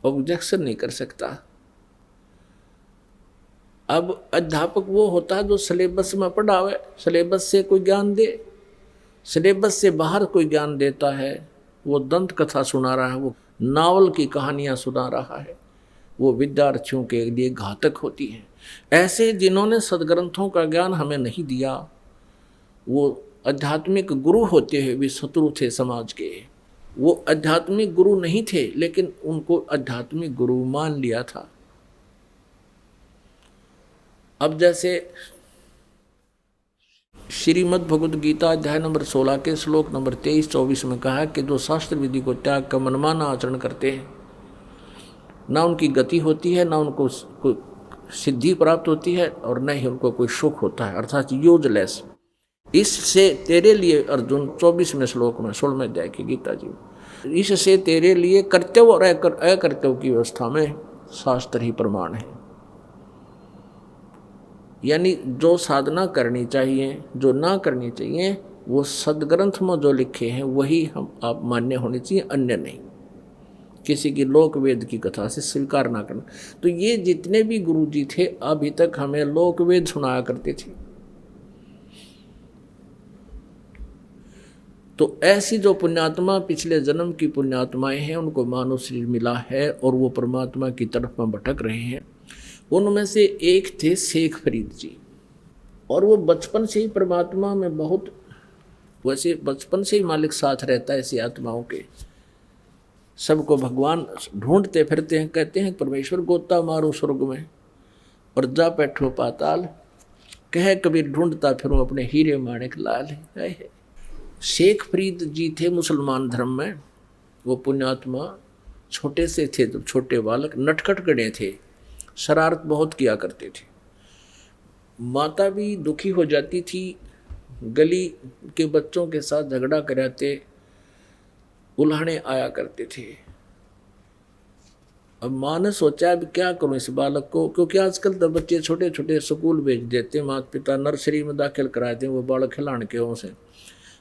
ऑब्जेक्शन नहीं कर सकता। अब अध्यापक वो होता है जो सिलेबस में पढ़ावे, सिलेबस से कोई ज्ञान दे। सिलेबस से बाहर कोई ज्ञान देता है, वो दंत कथा सुना रहा है, वो नावल की कहानियां सुना रहा है, वो विद्यार्थियों के लिए घातक होती है। ऐसे जिन्होंने सदग्रंथों का ज्ञान हमें नहीं दिया, वो आध्यात्मिक गुरु होते हुए भी शत्रु थे समाज के। वो आध्यात्मिक गुरु नहीं थे, लेकिन उनको आध्यात्मिक गुरु मान लिया था। अब जैसे श्रीमद् भगवद गीता अध्याय नंबर 16 के श्लोक नंबर 23-24 में कहा कि जो शास्त्र विधि को त्याग कर मनमाना आचरण करते हैं, ना उनकी गति होती है, ना उनको कोई सिद्धि प्राप्त होती है, और न ही उनको कोई सुख होता है, अर्थात यूजलेस। इससे तेरे लिए अर्जुन 24वें श्लोक में 16वें अध्याय की गीता जी, इससे तेरे लिए कर्तव्य और अकर्तव्य की व्यवस्था में शास्त्र ही प्रमाण है। यानी जो साधना करनी चाहिए, जो ना करनी चाहिए, वो सदग्रंथ में जो लिखे हैं वही हम आप मान्य होने चाहिए, अन्य नहीं। किसी की लोक वेद की कथा से स्वीकार ना करना। तो ये जितने भी गुरु जी थे अभी तक हमें लोक वेद सुनाया करते थे। तो ऐसी जो पुण्यात्मा पिछले जन्म की पुण्यात्माएं हैं, उनको मानव शरीर मिला है और वो परमात्मा की तरफ में भटक रहे हैं। उनमें से एक थे शेख फरीद जी, और वो बचपन से ही परमात्मा में बहुत, वैसे बचपन से ही मालिक साथ रहता है ऐसी आत्माओं के। सबको भगवान ढूंढते फिरते हैं, कहते हैं परमेश्वर गोता मारो स्वर्ग में और जा बैठो पाताल, कह कबीर ढूंढता फिरूं अपने हीरे माणिक लाल है। शेख फरीद जी थे मुसलमान धर्म में। वो पुण्यात्मा छोटे से थे, तो छोटे बालक नटखट गणे थे, शरारत बहुत किया करते थे। माता भी दुखी हो जाती थी, गली के बच्चों के साथ झगड़ा कराते, उल्हाने आया करते थे। अब माँ ने सोचा अब क्या करूं इस बालक को, क्योंकि आजकल तो बच्चे छोटे छोटे स्कूल भेज देते हैं, माता पिता नर्सरी में दाखिल कराते हैं, वो बालक खिलाने के हों से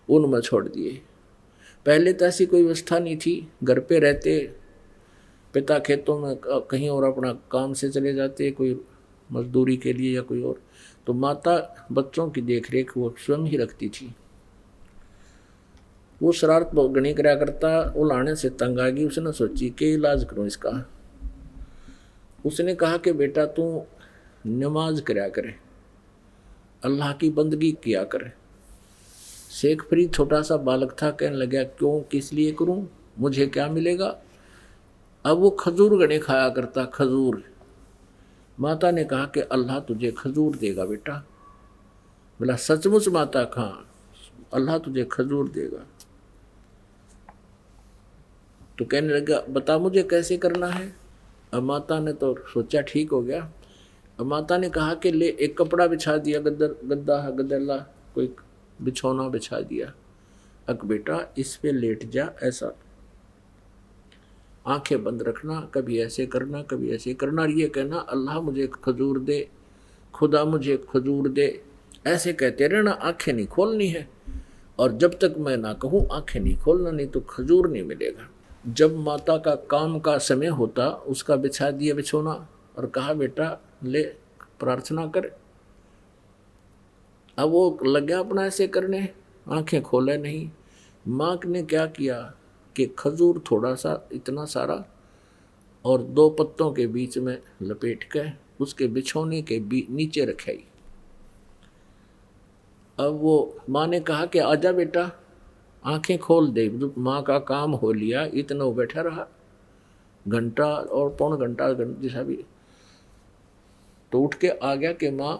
उनमें छोड़ दिए। पहले तो ऐसी कोई व्यवस्था नहीं थी, घर पे रहते, पिता खेतों में कहीं और अपना काम से चले जाते, कोई मजदूरी के लिए या कोई और, तो माता बच्चों की देखरेख वो स्वयं ही रखती थी। वो शरारत गणी करा करता, वो लाने से तंग आ गई, उसने सोची कि इलाज करूं इसका। उसने कहा कि बेटा तू नमाज कराया करे, अल्लाह की बंदगी किया करे। शेख फरीद छोटा सा बालक था, कहने लगा क्यों, किस लिए करूं, मुझे क्या मिलेगा। अब वो खजूर गणे खाया करता, खजूर। माता ने कहा कि अल्लाह तुझे खजूर देगा बेटा। बोला सचमुच माता, कहाँ, अल्लाह तुझे खजूर देगा। तो कहने लगा बता मुझे कैसे करना है। अब माता ने तो सोचा ठीक हो गया। अब माता ने कहा कि ले, एक कपड़ा बिछा दिया, गद्दा कोई बिछौना बिछा दिया, अब बेटा इस पे लेट जा, ऐसा आंखें बंद रखना, कभी ऐसे करना कभी ऐसे करना, और ये कहना अल्लाह मुझे खजूर दे, खुदा मुझे खजूर दे, ऐसे कहते रहना, आंखें नहीं खोलनी है, और जब तक मैं ना कहूँ आंखें नहीं खोलना, नहीं तो खजूर नहीं मिलेगा। जब माता का काम का समय होता, उसका बिछा दिया बिछोना और कहा बेटा ले प्रार्थना कर। अब वो लग गया अपना ऐसे करने, आंखें खोले नहीं। माँ ने क्या किया कि खजूर थोड़ा सा इतना सारा और 2 पत्तों के बीच में लपेट के उसके बिछोने के नीचे रखाई। अब वो माँ ने कहा कि आजा बेटा, आंखें खोल दे। माँ का काम हो लिया, इतना वो बैठा रहा, घंटा और पौन घंटा जैसा भी, तो उठ के आ गया कि माँ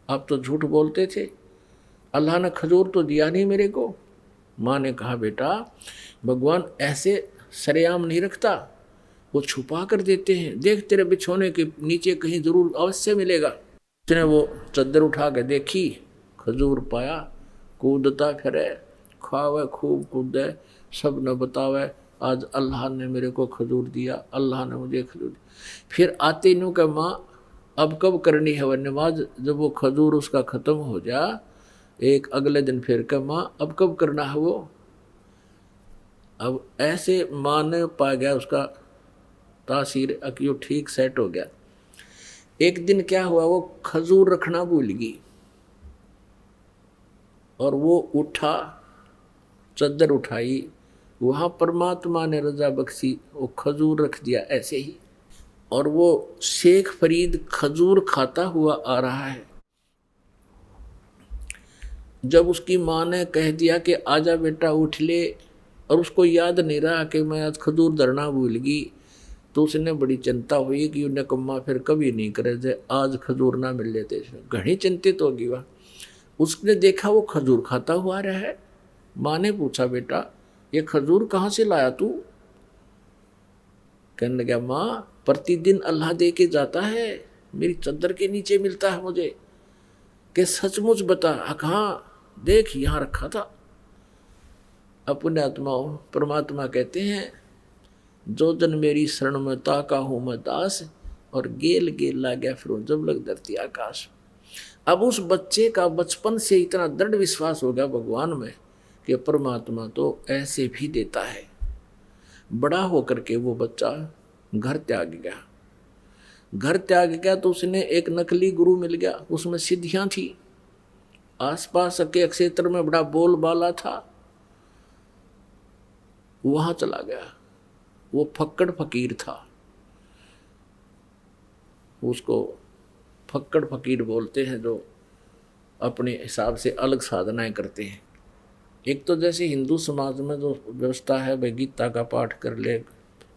आप तो झूठ बोलते थे, अल्लाह ने खजूर तो दिया नहीं मेरे को। माँ ने कहा बेटा भगवान ऐसे सरेआम नहीं रखता, वो छुपा कर देते हैं, देख तेरे बिछोने के नीचे कहीं जरूर अवश्य मिलेगा। उसने वो चद्दर उठा के देखी, खजूर पाया, कूदता फिरे, खावे खूब कूदे, सब न बतावे आज अल्लाह ने मेरे को खजूर दिया, अल्लाह ने मुझे खजूर दिया। फिर आते नु का माँ अब कब करनी है वह नमाज, जब वो खजूर उसका ख़त्म हो जा, एक अगले दिन फिर का माँ अब कब करना है वो। अब ऐसे माँ ने पा गया उसका तासीर, अक्यों ठीक सेट हो गया। एक दिन क्या हुआ, वो खजूर रखना भूल गई और वो उठा, चद्दर उठाई, वहाँ परमात्मा ने रजा बख्शी, वो खजूर रख दिया ऐसे ही। और वो शेख फरीद खजूर खाता हुआ आ रहा है। जब उसकी माँ ने कह दिया कि आजा बेटा उठ ले, और उसको याद नहीं रहा कि मैं आज खजूर धरना भूल गई, तो उसने बड़ी चिंता हुई कि उन्हें कम्मा फिर कभी नहीं करे थे, आज खजूर ना मिल लेते, घनी चिंतित होगी वह। उसने देखा वो खजूर खाता हुआ रहा है। माँ ने पूछा बेटा ये खजूर कहाँ से लाया तू। कहने लगा माँ प्रतिदिन अल्लाह दे के जाता है, मेरी चद्दर के नीचे मिलता है मुझे। कि सचमुच बता, कहाँ, देख यहाँ रखा था। अपने आत्माओं परमात्मा कहते हैं जो जन मेरी शरण में ताका हूँ मैं दास, और गेल गेल ला गया फिर जब लग धरती आकाश। अब उस बच्चे का बचपन से इतना दृढ़ विश्वास हो गया भगवान में कि परमात्मा तो ऐसे भी देता है। बड़ा होकर के वो बच्चा घर त्याग गया। घर त्याग गया तो उसने एक नकली गुरु मिल गया, उसमें सिद्धियां थी, आसपास के क्षेत्र में बड़ा बोलबाला था, वहां चला गया। वो फक्कड़ फकीर था, उसको फक्कड़ फकीर बोलते हैं जो अपने हिसाब से अलग साधनाएं करते हैं। एक तो जैसे हिंदू समाज में जो व्यवस्था है, भाई गीता का पाठ कर ले,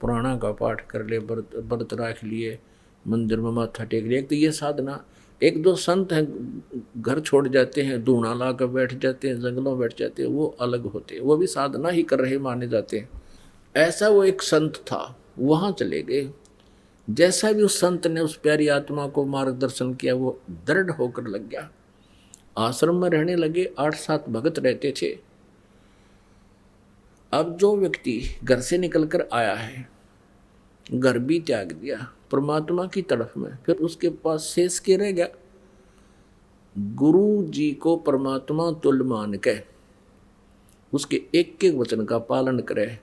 पुराणा का पाठ कर ले, व्रत रख लिए, मंदिर में माथा टेक लिया, एक तो ये साधना। एक दो संत हैं घर छोड़ जाते हैं, धूना ला कर बैठ जाते हैं, जंगलों में बैठ जाते हैं, वो अलग होते हैं, वो भी साधना ही कर रहे माने जाते हैं। ऐसा वो एक संत था, वहाँ चले गए। जैसा भी उस संत ने उस प्यारी आत्मा को मार्गदर्शन किया, वो दृढ़ होकर लग गया। आश्रम में रहने लगे, 8-7 भगत रहते थे। अब जो व्यक्ति घर से निकलकर आया है, घर भी त्याग दिया परमात्मा की तरफ में, फिर उसके पास शेष के रह गया। गुरु जी को परमात्मा तुल्य मान के उसके एक एक वचन का पालन करे,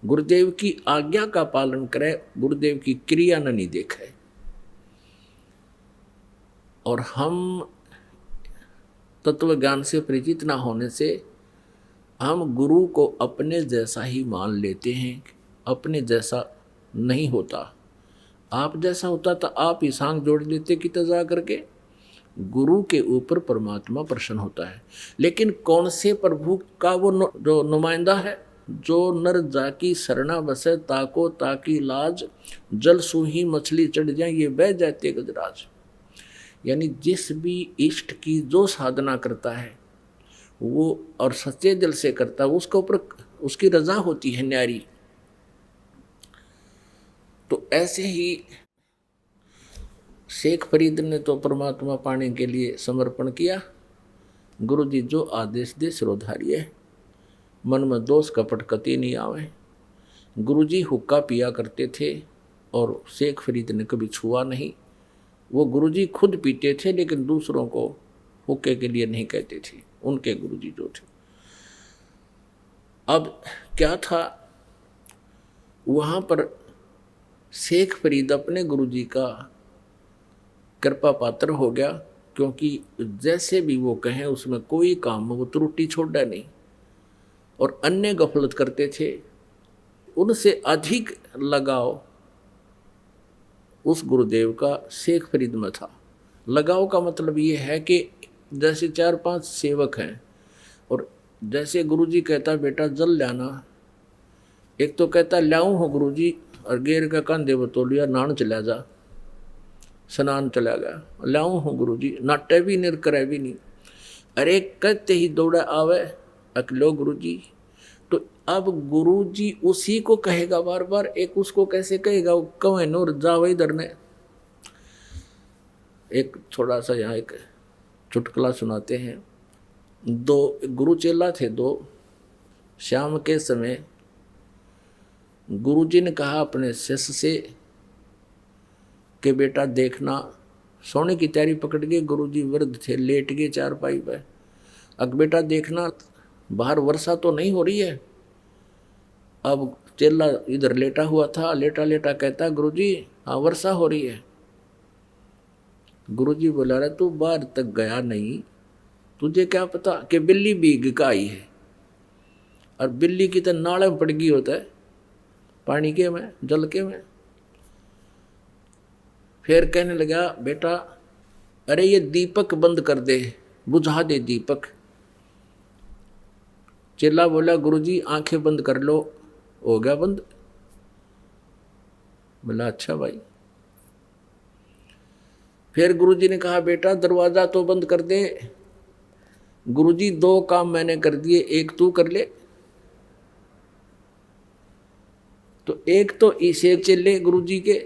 गुरुदेव की आज्ञा का पालन करे, गुरुदेव की क्रिया न नहीं देखे। और हम तत्व ज्ञान से परिचित ना होने से हम गुरु को अपने जैसा ही मान लेते हैं। अपने जैसा नहीं होता। आप जैसा होता तो आप ही सांग जोड़ लेते कि तजा करके। गुरु के ऊपर परमात्मा प्रसन्न होता है। लेकिन कौन से प्रभु का वो जो नुमाइंदा है? जो नर जाकी शरणा बसे ताको ताकी लाज, जल सूही मछली चढ़ जाए ये बह जाते गजराज। यानी जिस भी इष्ट की जो साधना करता है वो और सच्चे दिल से करता है, उसके ऊपर उसकी रजा होती है न्यारी। तो ऐसे ही शेख फरीद ने तो परमात्मा पाने के लिए समर्पण किया। गुरु जी जो आदेश दे सिरोधारिये, मन में दोष कपट कति नहीं आवे। गुरु जी हुक्का पिया करते थे और शेख फरीद ने कभी छुआ नहीं। वो गुरु जी खुद पीते थे लेकिन दूसरों को हुक्के के लिए नहीं कहते थे, उनके गुरु जी जो थे। अब क्या था, वहाँ पर शेख फरीद अपने गुरु जी का कृपा पात्र हो गया, क्योंकि जैसे भी वो कहें उसमें कोई काम वो त्रुटि छोड़ा नहीं। और अन्य गफलत करते थे, उनसे अधिक लगाव उस गुरुदेव का शेख फरीद में था। लगाव का मतलब ये है कि जैसे 4-5 सेवक हैं और जैसे गुरुजी कहता बेटा जल लाना, एक तो कहता लाऊं हो गुरुजी और गेर का कंधे बतौलिया नान चला जा, स्नान चला गया, लाऊं हो गुरुजी, नाटे भी निर करे भी नहीं। अरे कहते ही दौड़ा आवे अकलो गुरुजी। तो अब गुरुजी उसी को कहेगा बार बार, एक उसको कैसे कहेगा? वो कहे नूर जाओ इधर ने। एक थोड़ा सा यहाँ एक चुटकुला सुनाते हैं। दो गुरु चेला थे दो। शाम के समय गुरुजी ने कहा अपने शिष्य से कि बेटा देखना, सोने की तैयारी पकड़ के गुरुजी वृद्ध थे, लेट गए चारपाई पर। अब बेटा देखना बाहर वर्षा तो नहीं हो रही है। अब चेला इधर लेटा हुआ था, लेटा लेटा कहता गुरुजी हाँ वर्षा हो रही है। गुरुजी बोला रहा तू बाहर तक गया नहीं, तुझे क्या पता कि बिल्ली भीग का आई है। और बिल्ली की तो नाले में पड़ गई होता है, पानी के में, जल के में। फिर कहने लगा बेटा अरे ये दीपक बंद कर दे, बुझा दे दीपक। चेला बोला गुरुजी आंखें बंद कर लो, हो गया बंद। बोला अच्छा भाई। फिर गुरुजी ने कहा बेटा दरवाजा तो बंद कर दे। गुरुजी 2 काम मैंने कर दिए, एक तू कर ले। तो एक तो इसे चले गुरुजी के,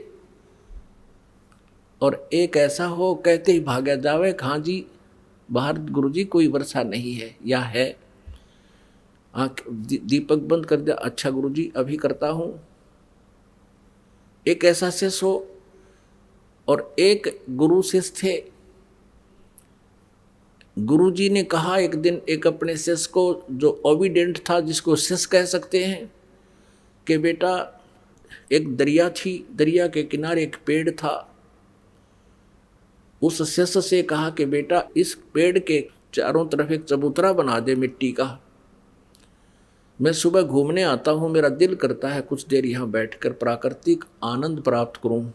और एक ऐसा हो कहते ही भागा जावे हाँ जी बाहर गुरुजी कोई वर्षा नहीं है या है। आँख दीपक बंद कर दिया, अच्छा गुरुजी अभी करता हूं। एक ऐसा शिष्य हो और एक गुरु शिष्य थे। गुरुजी ने कहा एक दिन एक अपने शिष्य को जो ओबीडेंट था, जिसको शिष्य कह सकते हैं, कि बेटा एक दरिया थी, दरिया के किनारे एक पेड़ था। उस शिष्य से कहा कि बेटा इस पेड़ के चारों तरफ एक चबूतरा बना दे मिट्टी का। मैं सुबह घूमने आता हूँ, मेरा दिल करता है कुछ देर यहाँ बैठकर प्राकृतिक आनंद प्राप्त करूँ।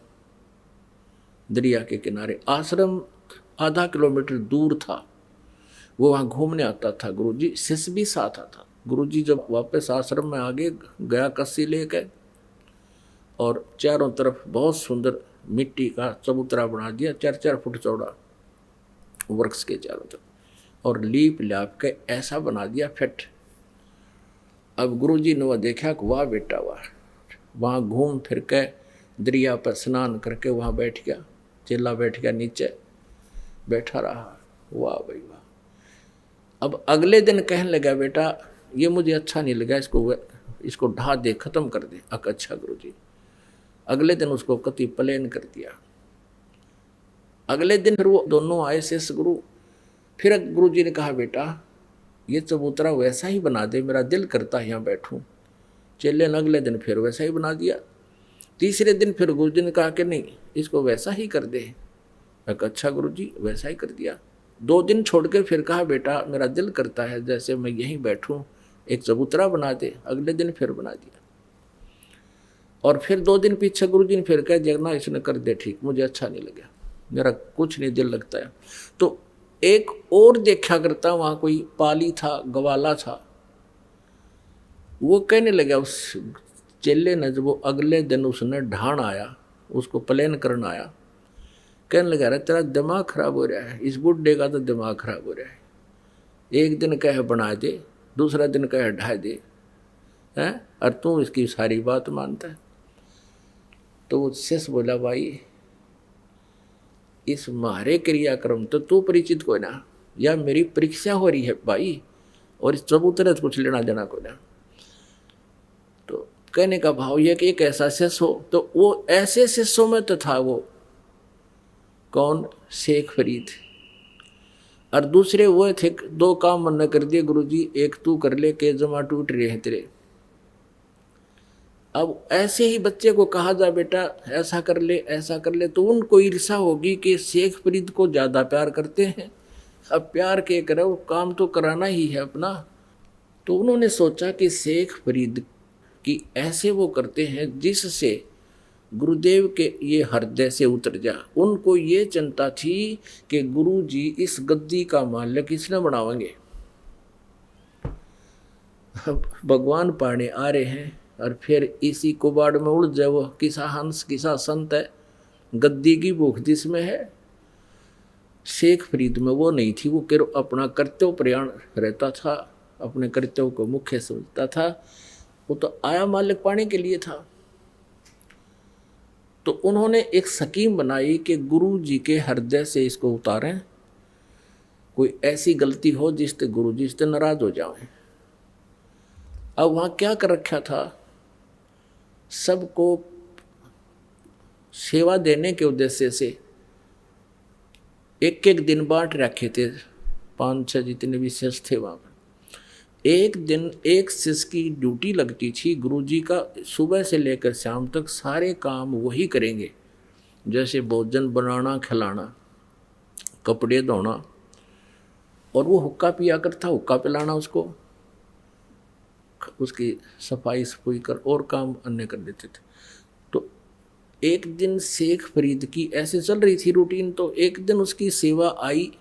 दरिया के किनारे आश्रम आधा किलोमीटर दूर था, वो वहाँ घूमने आता था। गुरुजी शिष्य भी साथ आता। गुरुजी जब वापस आश्रम में आगे गया कस्सी लेकर, और चारों तरफ बहुत सुंदर मिट्टी का चबूतरा बना दिया, 4-4 फुट चौड़ा वृक्ष के चारों तरफ, और लीप लाप के ऐसा बना दिया फिट। अब गुरुजी ने वह देखा कि वाह बेटा वाह। वहाँ घूम फिर के दरिया पर स्नान करके वहाँ बैठ गया। चेला बैठ गया नीचे, बैठा रहा। वाह भाई वाह। अब अगले दिन कहने लगा बेटा ये मुझे अच्छा नहीं लगा, इसको ढा दे, खत्म कर दे। अच्छा गुरुजी। अगले दिन उसको कति प्लेन कर दिया। अगले दिन फिर वो दोनों आए शेष गुरु। फिर गुरु जी ने कहा बेटा ये चबूतरा वैसा ही बना दे, मेरा दिल करता है यहाँ बैठूं। चेले ने अगले दिन फिर वैसा ही बना दिया। तीसरे दिन फिर गुरु जी ने कहा कि नहीं इसको वैसा ही कर दे। अच्छा गुरु जी वैसा ही कर दिया। 2 दिन छोड़ के फिर कहा बेटा मेरा दिल करता है जैसे मैं यहीं बैठूं, एक चबूतरा बना दे। अगले दिन फिर बना दिया। और फिर 2 दिन पीछे गुरु जी ने फिर कह दिया ना इसने कर दे ठीक, मुझे अच्छा नहीं लगा, मेरा कुछ नहीं दिल लगता है। तो एक और देखा करता वहां कोई पाली था, ग्वाला था, वो कहने लगा उस चेले ने, जब वो अगले दिन उसने ढाण आया उसको प्लेन करना आया, कहने लगा अरे तेरा दिमाग खराब हो रहा है, इस बुढ़े का तो दिमाग खराब हो रहा है। एक दिन कहे बना दे, दूसरा दिन कहे ढा दे, हैं और तू इसकी सारी बात मानता है। तो वो शिष्य बोला भाई इस मारे क्रियाक्रम तो तू परिचित को ना, या मेरी परीक्षा हो रही है भाई, और इस चबूतरे से कुछ लेना देना को ना। तो कहने का भाव यह कि एक ऐसा शिष्य हो, तो वो ऐसे शिष्यों में तो था वो कौन, शेख फरीद। और दूसरे वो थे 2 काम मना कर दिए गुरु जी, एक तू कर ले के जमा टूट रहे हैं तेरे। अब ऐसे ही बच्चे को कहा जा बेटा ऐसा कर ले ऐसा कर ले, तो उनको ईर्षा होगी कि शेख फरीद को ज़्यादा प्यार करते हैं। अब प्यार के करो, काम तो कराना ही है अपना। तो उन्होंने सोचा कि शेख फरीद की ऐसे वो करते हैं जिससे गुरुदेव के ये हृदय से उतर जा। उनको ये चिंता थी कि गुरु जी इस गद्दी का मालिक इसने बनावेंगे। भगवान पाने आ रहे हैं और फिर इसी कुबाड़ में उड़ जाए वो किसा हंस किसा संत है, गद्दी की भूख जिसमें है। शेख फरीद में वो नहीं थी, वो केवल अपना कर्तव्य प्रयाण रहता था, अपने कर्तव्य को मुख्य समझता था। वो तो आया मालिक पाने के लिए था। तो उन्होंने एक स्कीम बनाई कि गुरु जी के हृदय से इसको उतारें, कोई ऐसी गलती हो जिससे गुरु जी इससे नाराज हो जाएं। अब वहाँ क्या कर रखा था, सबको सेवा देने के उद्देश्य से 1-1 दिन बांट रखे थे, 5-6 जितने भी शिष्य थे वहाँ पर। एक दिन एक शिष्य की ड्यूटी लगती थी, गुरुजी का सुबह से लेकर शाम तक सारे काम वही करेंगे, जैसे भोजन बनाना, खिलाना, कपड़े धोना, और वो हुक्का पिया करता, हुक्का पिलाना उसको, उसकी सफाई सफाई कर और काम अन्य कर देते थे। तो एक दिन शेख फरीद की ऐसे चल रही थी रूटीन, तो एक दिन उसकी सेवा आई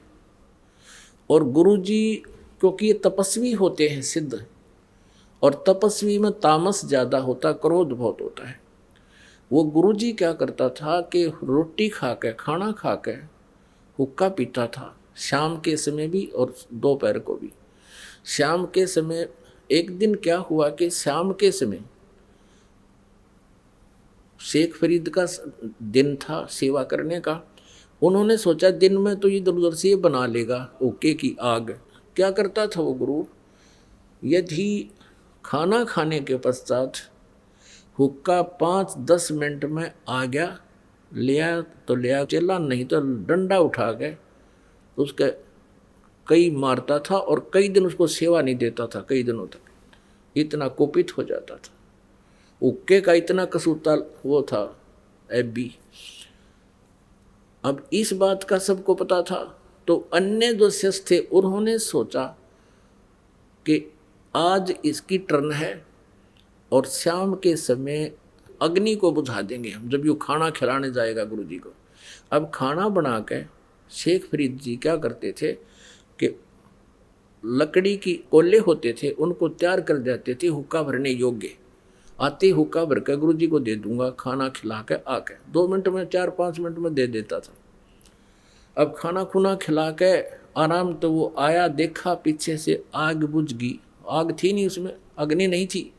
और गुरुजी, क्योंकि ये तपस्वी होते हैं सिद्ध, और तपस्वी में तामस ज़्यादा होता, क्रोध बहुत होता है। वो गुरुजी क्या करता था कि रोटी खा के, खाना खा के हुक्का पीता था, शाम के समय भी और दोपहर को भी। शाम के समय एक दिन क्या हुआ कि शाम के समय शेख फरीद का दिन था सेवा करने का। उन्होंने सोचा दिन में तो इधर उधर से ये बना लेगा हुक्के की आग। क्या करता था वो गुरु, यदि खाना खाने के पश्चात हुक्का 5-10 मिनट में आ गया, लिया तो लिया, चला नहीं तो डंडा उठा के उसके कई मारता था, और कई दिन उसको सेवा नहीं देता था, कई दिनों तक। इतना कुपित हो जाता था, हुक्के का इतना कसूता वो था एबी। अब इस बात का सबको पता था, तो अन्य जो शिष्य थे उन्होंने सोचा कि आज इसकी टर्न है और शाम के समय अग्नि को बुझा देंगे हम, जब ये खाना खिलाने जाएगा गुरु जी को। अब खाना बना के शेख फरीद जी क्या करते थे कि लकड़ी की कोले होते थे, उनको तैयार कर देते थे हुक्का भरने योग्य। आते हुक्का भर के गुरु जी को दे दूंगा, खाना खिला के आके 2 मिनट में, 4-5 मिनट में दे देता था। अब खाना खुना खिला के आराम, तो वो आया, देखा पीछे से आग बुझ गई। आग थी नहीं उसमें, अग्नि नहीं थी,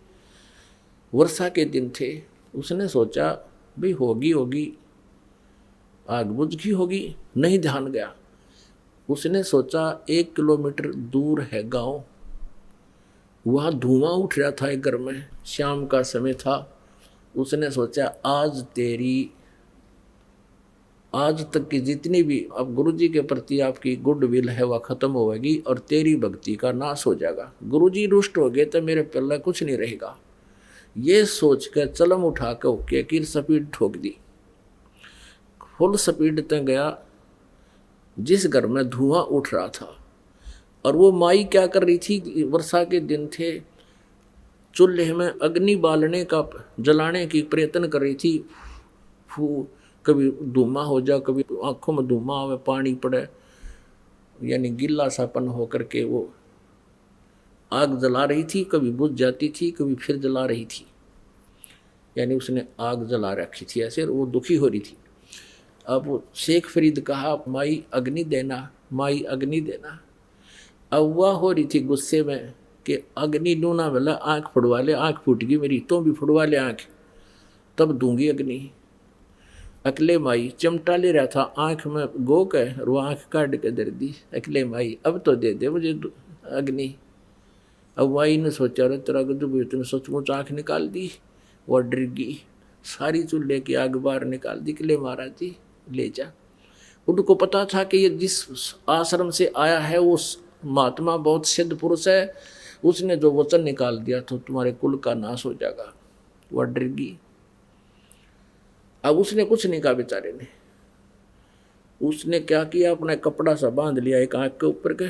वर्षा के दिन थे। उसने सोचा भाई होगी आग बुझ गई होगी, नहीं ध्यान गया। उसने सोचा 1 किलोमीटर दूर है गांव, वहाँ धुआं उठ रहा था एक घर में, शाम का समय था, उसने सोचा आज तक की जितनी भी अब गुरुजी के प्रति आपकी गुडविल है वह खत्म होगी और तेरी भक्ति का नाश हो जाएगा। गुरुजी रुष्ट हो गए तो मेरे पल्ले कुछ नहीं रहेगा। ये सोच कर चलम उठा कर ओके की स्पीड ठोक दी, फुल स्पीड तक गया जिस घर में धुआं उठ रहा था। और वो माई क्या कर रही थी, वर्षा के दिन थे, चूल्हे में अग्नि बालने का जलाने की प्रयत्न कर रही थी। कभी धुआं हो जाए, कभी आंखों में धुआं आवे, पानी पड़े, यानी गिल्ला सापन होकर के वो आग जला रही थी। कभी बुझ जाती थी, कभी फिर जला रही थी, यानी उसने आग जला रखी थी ऐसे, वो दुखी हो रही थी। अब शेख फरीद कहा माई अग्नि देना, माई अग्नि देना। अब वह हो रही थी गुस्से में कि अग्नि लूना वाला आँख फुड़वा ले, आँख फूट गई मेरी, तो भी फुड़वा ले आँख, तब दूंगी अग्नि। अकेले माई चिमटा ले रहा था, आँख में गोक है और वो आँख काट के दे दी। अकेले माई अब तो दे दे मुझे अग्नि। अब माई ने सोचा रे तेरा गजब, तुमने सचमुच आँख निकाल दी। वो डर गई, सारी चूल्हे की आग बाहर निकाल दी। अकेले महाराज जी ले जा। उनको पता था कि ये जिस आश्रम से आया है वो महात्मा बहुत सिद्ध पुरुष है, उसने जो वचन निकाल दिया तो तुम्हारे कुल का नाश हो जाएगा। वह डर गई। अब उसने कुछ नहीं कहा बेचारे ने। उसने क्या किया, अपना कपड़ा सा बांध लिया एक आँख के ऊपर के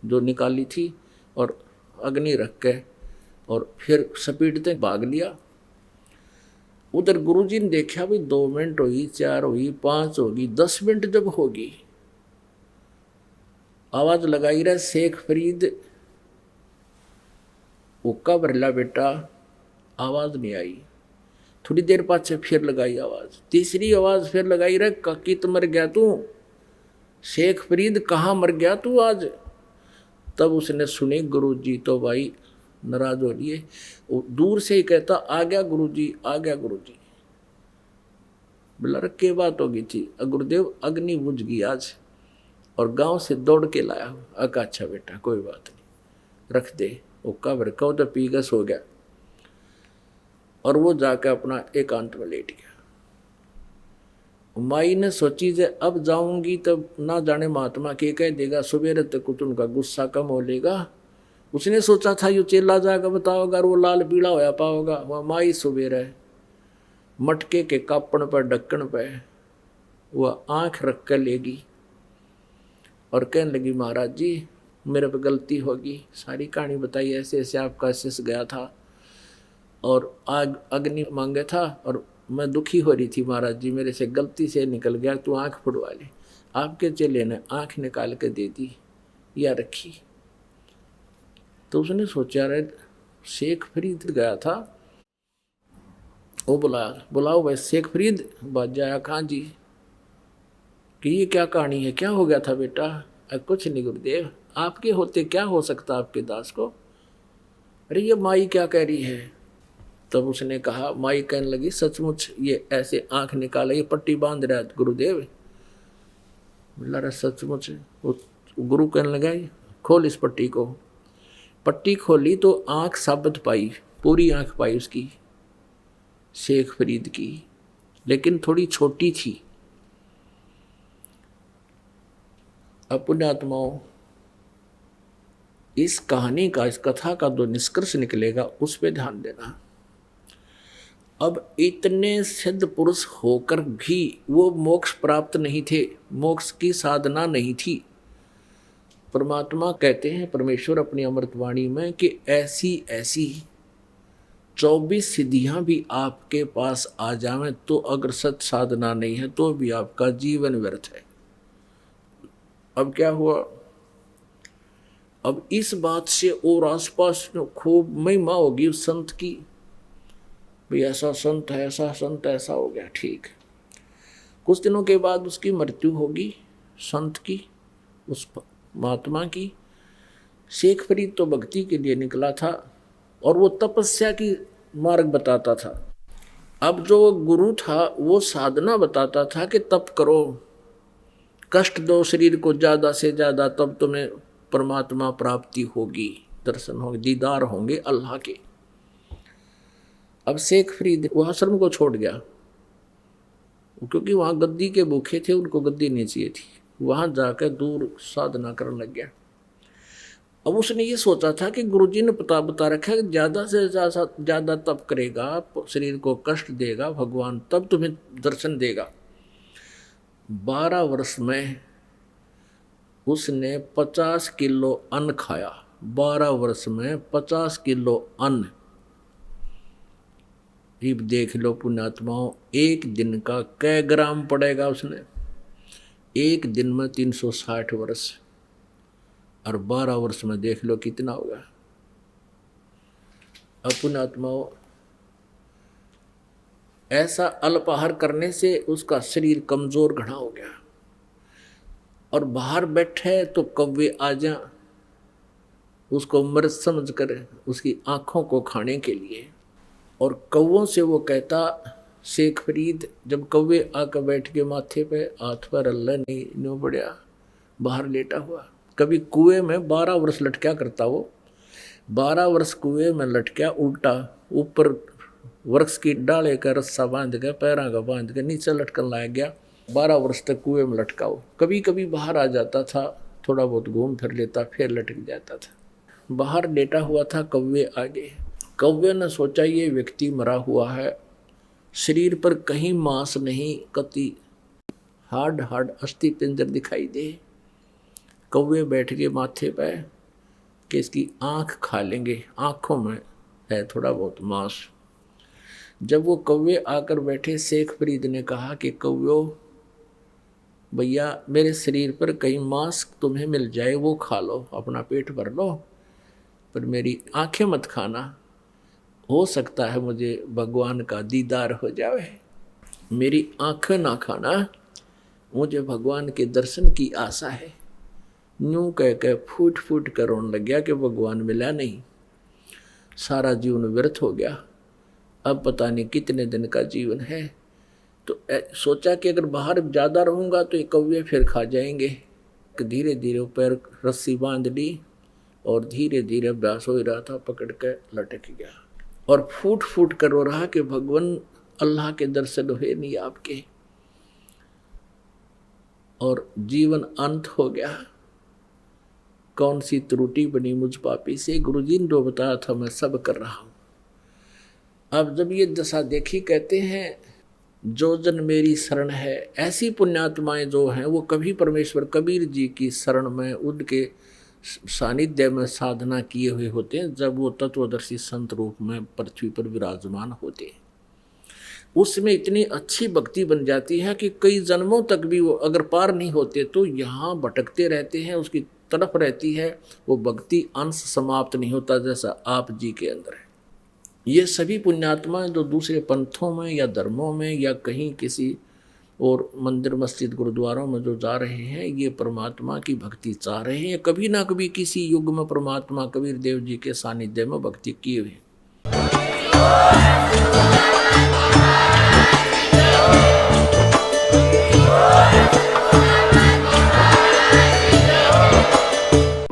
जो निकाली थी और अग्नि रख के, और फिर स्पीड तक भाग लिया। उधर गुरुजी ने देखा भाई 2 मिनट हुई, 4 हुई, 5 होगी, 10 मिनट जब होगी, आवाज लगाई रहा शेख फरीद हुक्का भरला बेटा, आवाज नहीं आई। थोड़ी देर पाछे फिर लगाई आवाज, तीसरी आवाज फिर लगाई रहा काकित मर गया तू, शेख फरीद कहाँ मर गया तू आज। तब उसने सुनी गुरुजी तो भाई नाराज हो लिए, दूर से ही कहता आ गया गुरुजी, आ गया गुरुजी। बोला के बात होगी थी, गुरुदेव अग्नि बुझ गई आज और गांव से दौड़ के लाया। अका अच्छा बेटा कोई बात नहीं, रख दे। हुक्का भर का तो पी गस हो गया और वो जाकर अपना एकांत में लेट गया। माई ने सोची जे अब जाऊंगी तब ना जाने महात्मा के कह देगा, सुबेरे तक कुछ उनका गुस्सा कम हो लेगा। उसने सोचा था यो चेला जाकर बताओगा वो लाल पीला होया पाओगा। वह माई सुबेरे मटके के कापण पर ढक्कन पे वह आंख रख कर लेगी और कहने लगी महाराज जी मेरे पे गलती होगी। सारी कहानी बताई, ऐसे ऐसे आपका शिष्य गया था और आग अग्नि मांगे था और मैं दुखी हो रही थी महाराज जी, मेरे से गलती से निकल गया, तू आंख फुड़वा ले। आपके चेले ने आंख निकाल के दे दी या रखी। तो उसने सोचा रहे शेख फरीद गया था, वो बुलाओ भाई शेख फरीद। बात जाया कहाँ जी कि ये क्या कहानी है, क्या हो गया था बेटा। कुछ नहीं गुरुदेव, आपके होते क्या हो सकता आपके दास को। अरे ये माई क्या कह रही है। तब उसने कहा, माई कहने लगी सचमुच ये ऐसे आंख निकाला, ये पट्टी बांध रहा है गुरुदेव। बोला रहा सचमुच। वो गुरु कहने लगा खोल इस पट्टी को। पट्टी खोली तो आंख साबित पाई, पूरी आंख पाई उसकी शेख फरीद की, लेकिन थोड़ी छोटी थी। अब पुण्यात्माओं, इस कहानी का, इस कथा का जो निष्कर्ष निकलेगा उस पे ध्यान देना। अब इतने सिद्ध पुरुष होकर भी वो मोक्ष प्राप्त नहीं थे, मोक्ष की साधना नहीं थी। परमात्मा कहते हैं, परमेश्वर अपनी अमृतवाणी में, कि ऐसी ऐसी 24 सिद्धियां भी आपके पास आ जावें तो अगर सत साधना नहीं है तो भी आपका जीवन व्यर्थ है। अब क्या हुआ, अब इस बात से और आसपास खूब महिमा होगी उस संत की, भाई ऐसा संत है, ऐसा संत, ऐसा हो गया, ठीक। कुछ दिनों के बाद उसकी मृत्यु होगी संत की, उस महात्मा की। शेख फरीद तो भक्ति के लिए निकला था और वो तपस्या की मार्ग बताता था। अब जो गुरु था वो साधना बताता था कि तप करो, कष्ट दो शरीर को ज़्यादा से ज़्यादा, तब तुम्हें परमात्मा प्राप्ति होगी, दर्शन होंगे, दीदार होंगे अल्लाह के। अब शेख फरीद वो आश्रम को छोड़ गया, क्योंकि वहाँ गद्दी के भूखे थे, उनको गद्दी नहीं चाहिए थी। वहाँ जाकर दूर साधना करने लग गया। अब उसने ये सोचा था कि गुरुजी ने बता रखा है कि ज़्यादा से ज़्यादा तप करेगा, शरीर को कष्ट देगा, भगवान तब तुम्हें दर्शन देगा। 12 वर्ष में उसने 50 किलो अन्न खाया। 12 वर्ष में 50 किलो अन्न। अब देख लो पुण्यात्माओं, एक दिन का कै ग्राम पड़ेगा उसने? एक दिन में 360 वर्ष, और 12 वर्ष में देख लो कितना होगा। अब पुण्यात्माओं, ऐसा अल्पाहार करने से उसका शरीर कमजोर घना हो गया, और बाहर बैठे तो कौवे आ जा उसको मृत समझकर उसकी आंखों को खाने के लिए। और कौवों से वो कहता, शेख फरीद जब कौवे आकर बैठ के माथे पे हाथ पर अल्लाह नहीं पड़ा, बाहर लेटा हुआ। कभी कुएं में 12 वर्ष लटका करता वो, 12 वर्ष कुएं में लटका उल्टा, ऊपर वृक्ष की डाले का रस्सा बांध के, पैरों का बांध के नीचे लटकन लाया गया। 12 वर्ष तक कुएं में लटका हो। कभी कभी बाहर आ जाता था, थोड़ा बहुत घूम फिर लेता, फिर लटक जाता था। बाहर लेटा हुआ था, कौवे आगे। कौवे ने सोचा ये व्यक्ति मरा हुआ है, शरीर पर कहीं मांस नहीं, कति हार्ड अस्थि पिंजर दिखाई दे। कौवे बैठ के माथे पे कि इसकी आँख खा लेंगे, आँखों में है थोड़ा बहुत मांस। जब वो कौवे आकर बैठे, शेख फरीद ने कहा कि कौवो भैया मेरे शरीर पर कहीं मांस तुम्हें मिल जाए वो खा लो, अपना पेट भर लो, पर मेरी आंखें मत खाना, हो सकता है मुझे भगवान का दीदार हो जाए। मेरी आंखें ना खाना, मुझे भगवान के दर्शन की आशा है। यूं कह के फूट फूट कर रोने लग गया कि भगवान मिला नहीं, सारा जीवन व्यर्थ हो गया, अब पता नहीं कितने दिन का जीवन है। तो सोचा कि अगर बाहर ज़्यादा रहूँगा तो ये कौवे फिर खा जाएंगे। धीरे धीरे पैर रस्सी बांध ली और धीरे धीरे अभ्यास हो रहा था, पकड़ के लटक गया और फूट फूट कर रो रहा कि भगवान अल्लाह के दर्शन हुए नहीं आपके, और जीवन अंत हो गया। कौन सी त्रुटि बनी मुझ पापी से, गुरुजी ने जो बताया था मैं सब कर रहा हूँ। अब जब ये दशा देखी, कहते हैं जो जन मेरी शरण है, ऐसी पुण्यात्माएं जो हैं वो कभी परमेश्वर कबीर जी की शरण में, उनके सानिध्य में साधना किए हुए होते हैं, जब वो तत्वदर्शी संत रूप में पृथ्वी पर विराजमान होते हैं। उसमें इतनी अच्छी भक्ति बन जाती है कि कई जन्मों तक भी वो अगर पार नहीं होते तो यहाँ भटकते रहते हैं, उसकी तरफ रहती है, वो भक्ति अंश समाप्त नहीं होता, जैसा आप जी के अंदर है। ये सभी पुण्यात्मा जो दूसरे पंथों में या धर्मों में या कहीं किसी और मंदिर मस्जिद गुरुद्वारों में जो जा रहे हैं, ये परमात्मा की भक्ति चाह रहे हैं, कभी ना कभी किसी युग में परमात्मा कबीर देव जी के सानिध्य में भक्ति किए हुए।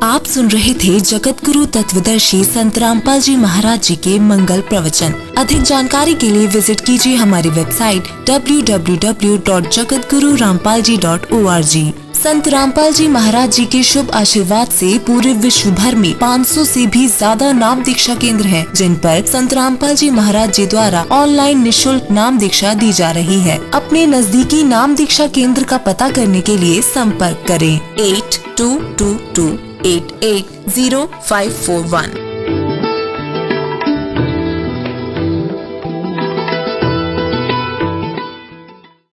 आप सुन रहे थे जगत गुरु तत्वदर्शी संत रामपाल जी महाराज जी के मंगल प्रवचन। अधिक जानकारी के लिए विजिट कीजिए हमारी वेबसाइट www.jagatgururampalji.org। संत रामपाल जी महाराज जी के शुभ आशीर्वाद से पूरे विश्व भर में 500 से भी ज्यादा नाम दीक्षा केंद्र हैं, जिन पर संत रामपाल जी महाराज जी द्वारा ऑनलाइन निःशुल्क नाम दीक्षा दी जा रही है। अपने नजदीकी नाम दीक्षा केंद्र का पता करने के लिए संपर्क करें 8222880541।